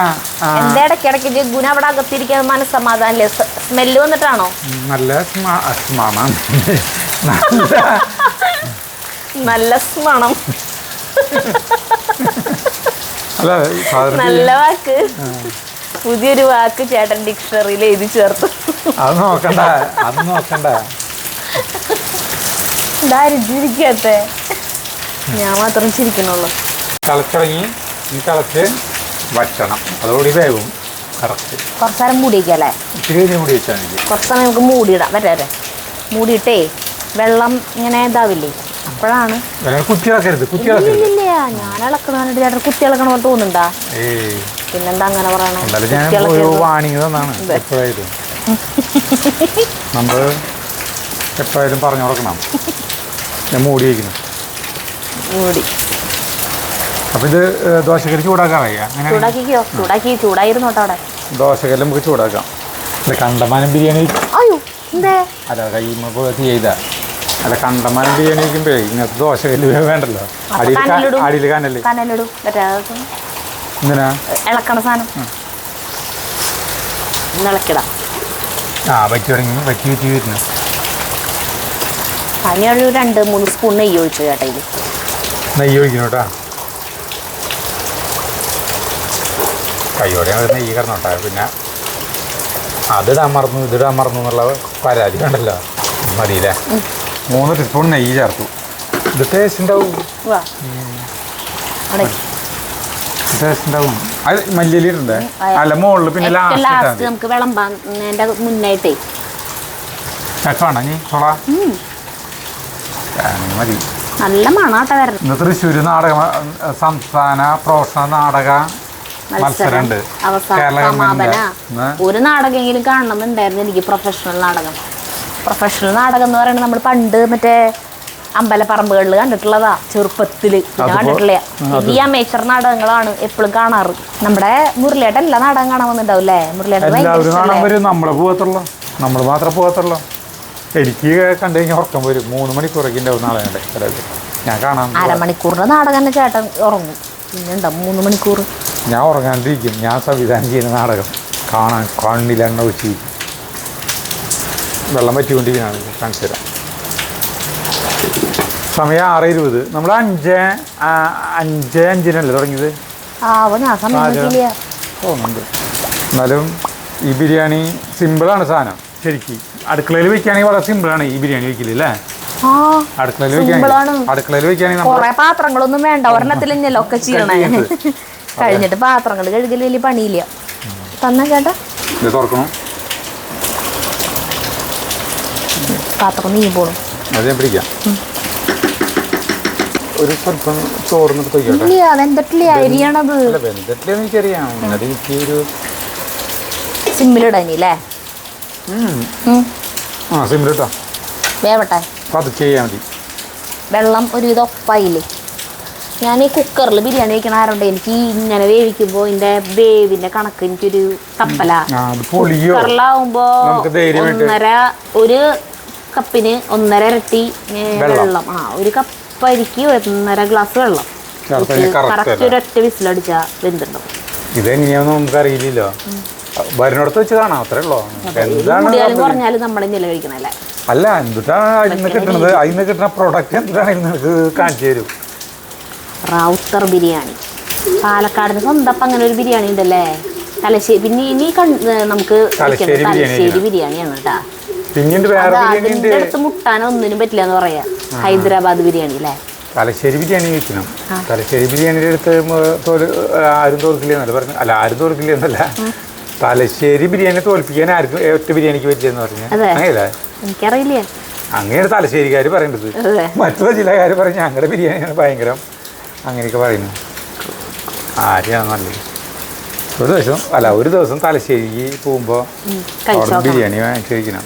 എന്താ ഇടയ്ക്കിടയ്ക്ക് ജഗ്ഗുന അവിടെ അകത്തിരിക്കാൻ മനസ്സമാധാനല്ലേ സ്മെല്ല് വന്നിട്ടാണോ നല്ല സ്മണം നല്ല സ്മണം അല്ല നല്ല വാക്ക് പുതിയൊരു വാക്ക് ചേട്ടൻ ഡിക്ഷണറിയിൽ എഴുതി ചേർത്തു. അത് നോക്കണ്ട, അത് നോക്കണ്ട. ഇതാരും ചിരിക്കാത്ത, ഞാൻ മാത്രം ചിരിക്കണുള്ളൂ. തിളച്ചിറങ്ങി ഈ തിളച്ച് വറ്റണം, അതോടെ വേവും കറക്റ്റ്. കുറച്ച് നേരം മൂടി വയ്ക്കല്ലേ? ഇച്ചിരി കഴിഞ്ഞ് മൂടി വെച്ചാൽ മതി. കുറച്ച് സമയം നമുക്ക് മൂടിയിടാം. വരെ മൂടിയിട്ടേ വെള്ളം ഇങ്ങനെ ഇതാവില്ലേ, അപ്പോഴാണ്. കുത്തിയിളക്കരുത്, കുത്തിയിളക്കരുത്. ഇല്ല, ഞാൻ ഇളക്കണ ചേട്ടൻ കുത്തി ഇളക്കണ പോലെ തോന്നുന്നുണ്ടാ? പിന്നെന്താ അങ്ങനെ പറയണേ? ഞാൻ ഒരു വാണിംഗ് തന്നാണ് എപ്പോഴായാലും. നമ്മൾ എപ്പോഴായാലും പറഞ്ഞു കൊടുക്കണം. ഞാൻ മൂടി വയ്ക്കുന്നു. മൂടി. അപ്പം ഇത് ദോശക്കല്ല് ചൂടാക്കാറിയ? ചൂടാക്കിക്കോ, ചൂടായിരുന്നു കേട്ടോ അവിടെ. ദോശക്കല്ല് നമുക്ക് ചൂടാക്കാം. അല്ല കണ്ടമാനം ബിരിയാണി. അയ്യോ എന്തേ? അല്ല കൈമ ചെയ്ത അല്ല കണ്ടമാനം ബിരിയാണി വയ്ക്കുമ്പോ ഇങ്ങനത്തെ ദോശക്കല്ല് വേണ്ടല്ലോ. അടിയിൽ കനലിടും. എന്തിനാ ഇളക്കണ സാധനം ഇളക്കിടാം. വറ്റി തുടങ്ങി, വറ്റി വരുന്നു. അതിനൊരു 2-3 സ്പൂൺ നെയ്യ് ഒഴിച്ചു ചേട്ടാ. ഇത് നെയ്യ് ഒഴിക്കണം കേട്ടോ. കൈയോടെ നെയ്യ് കിടന്നോട്ടെ. പിന്നെ അതിടാൻ മറന്നു ഇതിടാൻ മറന്നു എന്നുള്ള പരാതി വേണ്ടല്ലോ. മതിയില്ലേ? 3 ടീസ്പൂൺ നെയ്യ് ചേർത്തു. ഇത് ടേസ്റ്റ് ഉണ്ടാവും, ടേസ്റ്റ് ഉണ്ടാവും. അത് മല്ലിയിലിട്ടുണ്ട്. അല്ല മുകളിൽ പിന്നെ ലാസ്റ്റ് നമുക്ക് വിളമ്പാൻ്റെ മുന്നായിട്ടേ ചക്കാണോ നീ സോള മതി. നല്ല മണാട്ട വരണം. ഇന്ന് തൃശ്ശൂർ നാടക സംസ്ഥാന പ്രൊഫഷണൽ നാടക മത്സരമുണ്ട്. കേരള ഗവൺമെന്റിന്റെ. ഒരു നാടകമെങ്കിലും കാണണമെന്നുണ്ടായിരുന്നു എനിക്ക്. പ്രൊഫഷണൽ നാടകം എന്ന് പറയുന്നത് നമ്മൾ പണ്ട് മറ്റേ അമ്പലപ്പറമ്പുകളിൽ കണ്ടിട്ടുള്ളതാ, ചെറുപ്പത്തില്. പിന്നെ കണ്ടിട്ടില്ല. ഈ അമേച്ചർ നാടകങ്ങളാണ് എപ്പോഴും കാണാറ്. നമ്മുടെ മുരളിയേട്ടൻ എല്ലാ നാടകം കാണാൻ വന്നിട്ടുണ്ടാവില്ലേ? മുരളിയേട്ടൻ നമ്മളെ പോകത്തുള്ളൂ, നമ്മൾ മാത്രമേ പോകത്തുള്ളൂ. എനിക്ക് കണ്ടു കഴിഞ്ഞാൽ ഉറക്കം വരും. 3 മണിക്കൂറൊക്കെ ഉണ്ടാവും നാളെ ഞാൻ കാണാം. അരമണിക്കൂറിന്റെ നാടകം തന്നെ ചേട്ടൻ ഉറങ്ങും. പിന്നെ ഉണ്ടാവും 3 മണിക്കൂർ. ഞാൻ ഉറങ്ങാണ്ടിരിക്കും. ഞാൻ സംവിധാനം ചെയ്യുന്ന നാടകം കാണാൻ കണ്ണിൽ എണ്ണ ഒഴിച്ച് വെള്ളം പറ്റിക്കൊണ്ടിരിക്കുന്നതാണ്. കാണിച്ചു തരാം. സമയം 6:20. നമ്മൾ 5:05 തുടങ്ങിയത്. തോന്നുന്നുണ്ട്. എന്നാലും ഈ ബിരിയാണി സിമ്പിളാണ് സാധനം. ശരിക്കും അടുക്കളയിൽ വെക്കുകയാണെങ്കിൽ വളരെ സിമ്പിളാണ് ഈ ബിരിയാണി വെക്കില്ല അല്ലേ? അടുക്കളയിൽ വെക്കുകയാണെങ്കിൽ കുറെ പാത്രങ്ങളൊന്നും വേണ്ട, ഒരെണ്ണത്തിൽ തന്നെയല്ലോ ഒക്കെ ചെയ്യണേ. കഴിഞ്ഞിട്ട് പാത്രങ്ങൾ കഴുകൽ വലിയ പണിയില്ല. തന്നാ ചേട്ടാ ഇത് തുറക്കണം. പാത്രം നീ പോണു. അത് ഞാൻ പിടിക്കാം. ഒരു സ്വല്പം ചോർന്നിട്ട് വെന്തട്ടില്ല അരിയാണത്. വെന്തട്ടില്ലെന്ന് എനിക്കറിയാം. എനിക്കൊരു സിമ്മിലിടല്ലേ? സിമ്മിലിട്ടോ വേവട്ടെ. അത് ചെയ്യാൻ മതി. വെള്ളം ഒരുവിധം ഒപ്പായില്ലേ? ഞാൻ ഈ കുക്കറിൽ ബിരിയാണി വെക്കണ ആരുണ്ട്. എനിക്ക് ഇങ്ങനെ വേവിക്കുമ്പോൾ ഇതിന്റെ വേവിന്റെ കണക്ക് എനിക്കൊരു തപ്പല. കുക്കറിലാവുമ്പോ ഒരു കപ്പിന് 1.5 ഇരട്ടി വെള്ളം. ഒരു കപ്പ് അരിക്ക് 1.5 ഗ്ലാസ് വെള്ളം. കറക്റ്റ് ഒരൊറ്റ വിസിലടിച്ചാൽ വെന്തുണ്ടാവും. ഇതെങ്ങനെയാന്ന് നമുക്ക് അറിയില്ലല്ലോ. വരുന്നിടത്ത് വെച്ച് കാണാം, അത്രേ ഉള്ളൂ. പറഞ്ഞാലും നമ്മൾ നില കഴിക്കണല്ലേ? അല്ല, എന്തിട്ടാണ് അതിന് കിട്ടുന്നത്? അതിന് കിട്ടുന്ന പ്രൊഡക്റ്റ് എന്തിട്ടാണ് നിനക്ക് കാണിച്ചു തരും. റാവുത്തർ ബിരിയാണി. പാലക്കാടിന് സ്വന്തം അങ്ങനെ ഒരു ബിരിയാണി ഉണ്ടല്ലേ? തലശ്ശേരി. പിന്നെ ഇനി നമുക്ക് തലശ്ശേരി ബിരിയാണിയാണ് കേട്ടാ. അതിന്റെ അടുത്ത് മുട്ടാൻ ഒന്നിനും പറ്റില്ല എന്ന് പറയാ. ഹൈദരാബാദ് ബിരിയാണി അല്ലേ? തലശ്ശേരി ബിരിയാണി വെക്കണം. തലശ്ശേരി ബിരിയാണിയുടെ അടുത്ത് ആരും തോൽക്കില്ലെന്നല്ല പറഞ്ഞു. അല്ല, ആരും തോൽക്കില്ലെന്നല്ല. തലശ്ശേരി ബിരിയാണി തോൽപ്പിക്കാൻ ആർക്കും ഒറ്റ ബിരിയാണിക്ക് പറ്റില്ലെന്ന് പറഞ്ഞു. അങ്ങനെയല്ലേ? എനിക്കറിയില്ല. അങ്ങനെയാണ് തലശ്ശേരിക്കാർ പറയേണ്ടത്. മറ്റുള്ള ജില്ലക്കാർ പറഞ്ഞ് ഞങ്ങളുടെ ബിരിയാണിയാണ് ഭയങ്കരം അങ്ങനെയൊക്കെ പറയുന്നു. ആരെയാണ് നല്ലത്? ഒരു ദിവസം തലശ്ശേരിക്ക് പോകുമ്പോൾ ബിരിയാണി വാങ്ങിച്ചു കഴിക്കണം.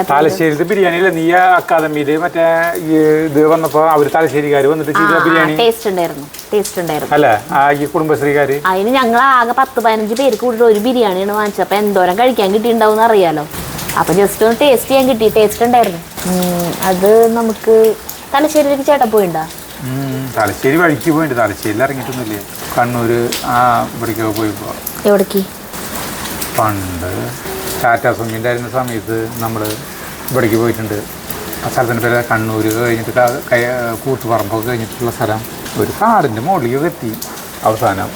തലശ്ശേരിത്തെ ബിരിയാണിയില്ല, നീ അക്കാദമിയില് മറ്റേ ഇത് വന്നപ്പോ അവര് തലശ്ശേരിക്കാര് വന്നിട്ട് ചെയ്ത ബിരിയാണി അല്ല ഈ കുടുംബശ്രീക്കാര്. അതിന് ഞങ്ങൾ ആകെ 10-15 പേര് കൂടിയിട്ട് ഒരു ബിരിയാണിയാണ് വാങ്ങിച്ചപ്പോ എന്തോരം കഴിക്കാൻ കിട്ടിയിട്ടുണ്ടാവും അറിയാലോ. അപ്പൊ ജസ്റ്റ് ഒന്ന് ടേസ്റ്റ് ചെയ്യാൻ കിട്ടി. ടേസ്റ്റ് ഉണ്ടായിരുന്നു. അത് നമുക്ക് തലശ്ശേരിയിലേക്ക് ചേട്ടൻ പോയിണ്ടാ? തലശ്ശേരി വഴിക്ക് പോയിട്ടുണ്ട്. തലശ്ശേരിയിൽ ഇറങ്ങിയിട്ടൊന്നുമില്ലേ? കണ്ണൂര് ഇവിടേക്കൊക്കെ പോയിപ്പോ. എവിടേക്ക്? പണ്ട് ടാറ്റാ സുമിൻ്റെ ആയിരുന്ന സമയത്ത് നമ്മൾ ഇവിടേക്ക് പോയിട്ടുണ്ട്. ആ സ്ഥലത്തിൻ്റെ പേര് കണ്ണൂർ കഴിഞ്ഞിട്ട് കൂത്തുപറമ്പൊക്കെ കഴിഞ്ഞിട്ടുള്ള സ്ഥലം. ഒരു കാടിൻ്റെ മുകളിലേക്ക് എത്തി. അവസാനം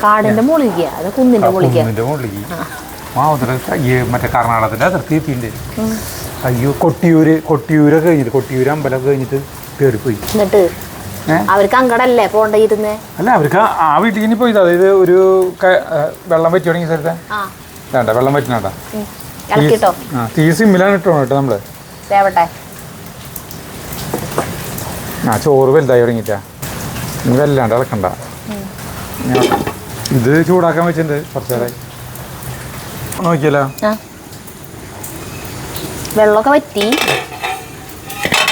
കാടിന്റെ മുകളിലേക്ക് അത് കുന്നിന്റെ മുകളിലേക്ക് കുന്നിൻ്റെ മുകളിലേക്ക് മറ്റേ കർണാടകത്തിൻ്റെ അതിർത്തി എത്തിയിട്ടുണ്ട്. അയ്യോ കൊട്ടിയൂരൊക്കെ കഴിഞ്ഞിട്ട് കൊട്ടിയൂർ അമ്പലമൊക്കെ കഴിഞ്ഞിട്ട് കയറിപ്പോയി. എന്നിട്ട് അവർക്ക് അങ്ങടല്ലേ പോണ്ടയിരുന്നേ? അല്ല അവർക്ക് ആ വീട്ടിൽ ഇനി പോയി. അതായത് ഒരു വെള്ളം പറ്റി തുടങ്ങിയ സ്ഥലത്തെ വേണ്ട വെള്ളം പറ്റുന്നേട്ടാ. ഇളക്കിട്ടോ തീ സിമ്മിലാണ് ഇട്ടോ കേട്ടോ നമ്മള്. തേവട്ടെ. ചോറ് വലുതായി തുടങ്ങിട്ടാ. ഇനി വല്ലാണ്ട് ഇളക്കണ്ട. ഇത് ചൂടാക്കാൻ വെച്ചിട്ടുണ്ട് കുറച്ച് നേരമായി. നോക്കിയല്ലോ വെള്ളമൊക്കെ വറ്റി.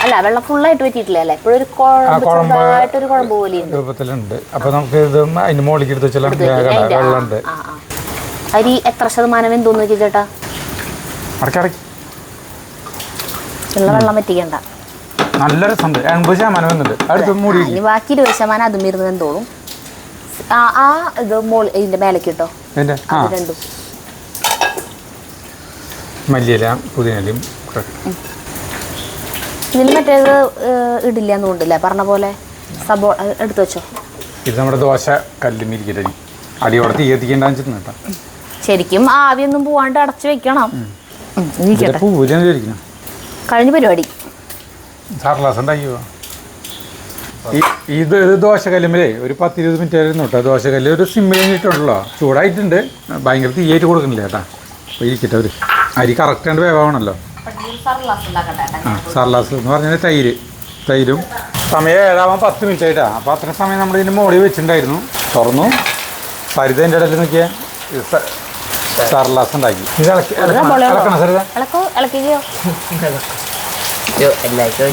അല്ല വെള്ളം ഫുള്ളായിട്ട് വറ്റിയിട്ടില്ല അല്ലേ? ഇപ്പോഴൊരു കുഴമ്പായിട്ടൊരു കുഴമ്പ് പോലെ രൂപത്തിലുണ്ട്. അപ്പൊ നമുക്ക് ഇത് അതിന്റെ മുകളിലേക്ക് എടുത്ത് വെച്ചാൽ വെള്ളമുണ്ട്. അരി എത്ര ശതമാനം വെന്തോന്ന് നോക്കി ചേട്ടാ? ഉള്ള വെള്ളം വറ്റിക്കണ്ട. നല്ല രസമുണ്ട്. 80% വെന്തുണ്ട്. അടുത്ത് മൂടി ബാക്കി 20% അതും ഇരുന്ന് വെന്തോളും. ആ ഇത് ഇതിന്റെ മേലേക്ക് ഇട്ടോ രണ്ടും. മല്ലിയില പുതിനയിലയും ഇതിൽ മറ്റേത് ഇടില്ല എന്നുകൊണ്ടില്ലേ പറഞ്ഞ പോലെ സബോള എടുത്തു വെച്ചോ. ഇത് നമ്മുടെ ദോശ കല്ലുമിരിക്കലരി അടിയോടെ തീ എത്തിക്കേണ്ടെന്ന് വെച്ചിട്ടുണ്ട് കേട്ടോ. ശരിക്കും ആവിയൊന്നും പോവാണ്ട് അടച്ചു വെക്കണം. പൂവിലിരിക്കണം. കഴിഞ്ഞ പരിപാടി സാർലാസ് ഉണ്ടാക്കിയോ? ഇത് ദോശക്കല്ലുമ്പലേ ഒരു 10-20 മിനിറ്റ് ആയിരുന്നു കേട്ടോ. ദോശക്കല്ല് ഒരു സിമ്മിൽ കഴിഞ്ഞിട്ടുണ്ടല്ലോ. ചൂടായിട്ടുണ്ട്. ഭയങ്കര തീയായിട്ട് കൊടുക്കണില്ല ചേട്ടാ. അപ്പോൾ ഇരിക്കട്ടെ. ഒരു അരി കറക്റ്റാണ്ട് വേവാണല്ലോ. സർലാസ് എന്ന് പറഞ്ഞാൽ തൈരും സമയം 7:10 മിനിറ്റ് ആയിട്ടാ. അപ്പോൾ അത്ര സമയം നമ്മൾ ഇതിൻ്റെ മുകളിൽ വെച്ചിട്ടുണ്ടായിരുന്നു. തുറന്നു. സരിതൻ്റെ ഇടയിൽ നോക്കിയാൽ സർലാസ് ഉണ്ടാക്കി. ഇത് ഇളക്കണം സരിത.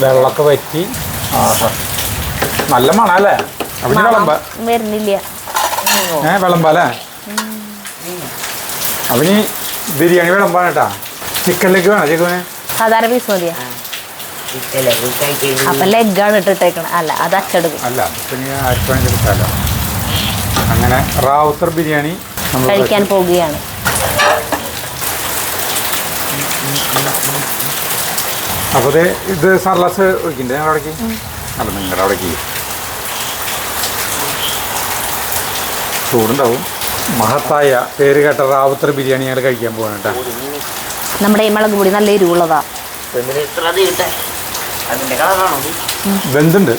വെള്ളമൊക്കെ വറ്റി. നല്ല മണല്ലേ? അവിടെ വിളമ്പ വരുന്നില്ല. വിളമ്പല്ലേ? അവന് ബിരിയാണി വിളമ്പാണ് കേട്ടാ. ചിക്കനിലേക്ക് വേണം ചിക്കന് സാധാരണ പീസ് മതിയാ. അപ്പൊ ലെഗാണ് ഇട്ടിട്ടേക്കണം. അല്ല അത് അച്ചെടുക്കും. അല്ല പിന്നെ എടുക്കാമല്ലോ. അങ്ങനെ റാവുത്തർ ബിരിയാണി നമ്മൾ കഴിക്കാൻ പോവുകയാണ്. അപ്പോൾ ഇത് സർലാസ് ഒഴിക്കണ്ടേ ഞങ്ങളുടെ അവിടേക്ക്? അല്ല നിങ്ങളുടെ അവിടേക്ക് ചൂടുണ്ടാവും. മഹത്തായ പേര് കേട്ട റാവുത്തർ ബിരിയാണി ഞങ്ങൾ കഴിക്കാൻ പോകാൻ കേട്ടോ. നമ്മുടെ ഈ മുളക് പൊടി നല്ല എരിവുള്ളതാ. വെന്തുണ്ട്.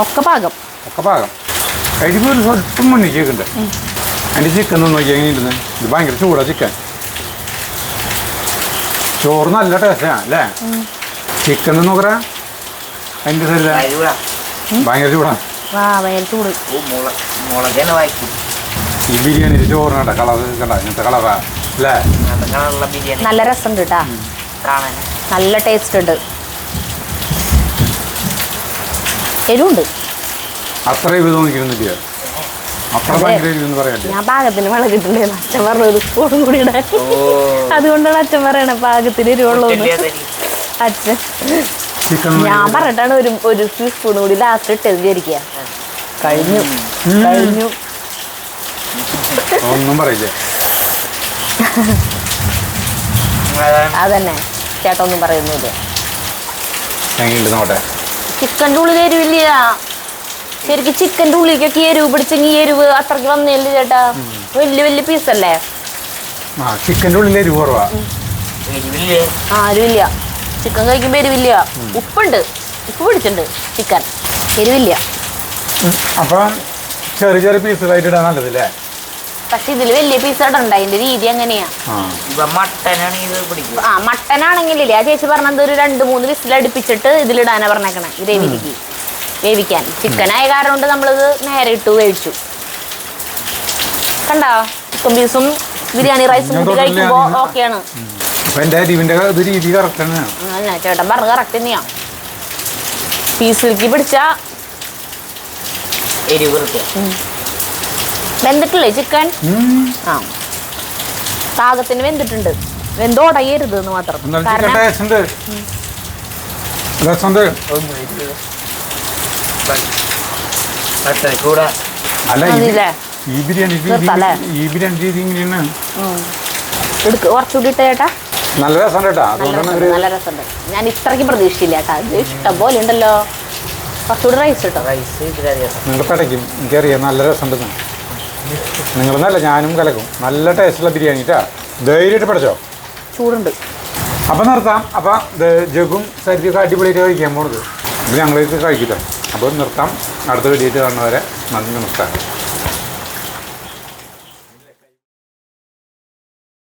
ഒക്കെ പാകം. കഴിക്കുമ്പോൾ ഒരു സ്വല്പം മുന്നിൽ കേൾക്കുന്നുണ്ട്. അതിൻ്റെ ചിക്കൻ നോക്കി എങ്ങനെ ഇരുന്ന്. ഇത് ഭയങ്കര ചൂടാ ചിക്കൻ. ചോറ് നല്ല ടേസ്റ്റാണ് അല്ലേ? ചിക്കൻ നോക്കറ അതിൻ്റെ ശരിയല്ല. ഭയങ്കര ചൂടാണ്. ഈ ബിരിയാണി ചോറിനാട്ട കളർ കണ്ട ഇങ്ങനത്തെ കളറാ അല്ലേ? നല്ല രസമുണ്ട് കേട്ടാ. നല്ല ടേസ്റ്റ് ഉണ്ട്. എരിവുണ്ട്. അത്ര എരിവ് തോന്നിക്കുന്നില്ല. അത്ര ഭയങ്കര എരിവെന്ന് പറയാല്ലേ? ഞാൻ പാകത്തിന് മുളക് ഇട്ടില്ലേ? അച്ഛൻ പറഞ്ഞു ഒരു സ്പൂണും കൂടി ഇടാൻ. അതുകൊണ്ടാണ് അച്ഛൻ പറയണേ പാകത്തിന് എരിവുള്ളൂ. അച്ഛൻ ഞാൻ പറഞ്ഞിട്ടാണ് ഒരു സ്പൂൺ കൂടി ലാസ്റ്റ് ഇട്ടത് വിചാരിക്കുക. കഴിഞ്ഞു. ഒന്നും പറയില്ല. അതന്നെ ചേട്ടാ ഒന്നും പറയുന്നില്ല. നോട്ടെ ചിക്കൻ്റെ ഉള്ളിൽ എരിവില്ല. ശരിക്കും ചിക്കൻ്റെ ഉള്ളിലേക്കൊക്കെ എരിവ് പിടിച്ചെങ്കിൽ എരിവ് അത്രയ്ക്ക് വന്നില്ല ചേട്ടാ. വലിയ പീസല്ലേ? ചിക്കൻ്റെ ഉള്ളിൽ എരിവ് കുറവാ. എരിവില്ല. ചിക്കൻ കഴിക്കുമ്പോൾ എരിവില്ല. ഉപ്പ് പിടിച്ചിട്ടുണ്ട് ചിക്കൻ. എരിവില്ല. അപ്പം ചെറിയ പീസുകളായിട്ട് ഇടാൻ നല്ലതല്ലേ? പക്ഷെ ഇതിൽ വലിയ പീസ് ഇടണ്ട. അതിന്റെ രീതി എങ്ങനെയാ? മട്ടനാണെങ്കിലേ ആ ചേച്ചി പറഞ്ഞത് ഒരു 2-3 വിസിൽ അടുപ്പിച്ചിട്ട് ഇതിലിടാനാ പറഞ്ഞേക്കണേ ഗ്രേവിയിലേക്ക് വേവിക്കാൻ. ചിക്കനായ കാരണം കൊണ്ട് നമ്മളിത് നേരെ ഇട്ടു വേവിച്ചു. കണ്ടോ? ചിക്കൻ പീസും ബിരിയാണി റൈസും കൂടി കഴിക്കുമ്പോ ഓക്കെയാണ്. ചേട്ടൻ പറഞ്ഞു കറക്റ്റ് തന്നെയാ. പീസിലേക്ക് പിടിച്ച വെന്തിട്ടില്ലേ ചിക്കൻ? പാകത്തിന് വെന്തിട്ടുണ്ട്. വെന്തോടയരുത് എന്ന് മാത്രം. കുറച്ചുകൂടി ഇട്ട ചേട്ടാ. നല്ല രസം കേട്ടാ. നല്ല രസമുണ്ട്. ഞാൻ ഇത്രയ്ക്ക് പ്രതീക്ഷിച്ചില്ല കേട്ടാ. ഇത് ഇഷ്ടം പോലെ ഉണ്ടല്ലോ. കുറച്ചുകൂടി റൈസ് കേട്ടോ. നിങ്ങൾ പടയ്ക്കും എനിക്കറിയാം. നല്ല രസമുണ്ടെന്ന്. നിങ്ങളൊന്നല്ല ഞാനും കലക്കും. നല്ല ടേസ്റ്റുള്ള ബിരിയാണി കേട്ടാ. ധൈര്യമായിട്ട് പഠിച്ചോ. ചൂടുണ്ട്. അപ്പം നിർത്താം. അപ്പം ജഗും സരിയൊക്കെ അടിപൊളിയായിട്ട് കഴിക്കാൻ പോണത്. അപ്പോൾ ഞങ്ങളേക്ക് കഴിക്കില്ല. അപ്പോൾ നിർത്താം. അടുത്ത വീഡിയോയിട്ട് കാണുന്നവരെ നന്ദി, നമസ്കാരം.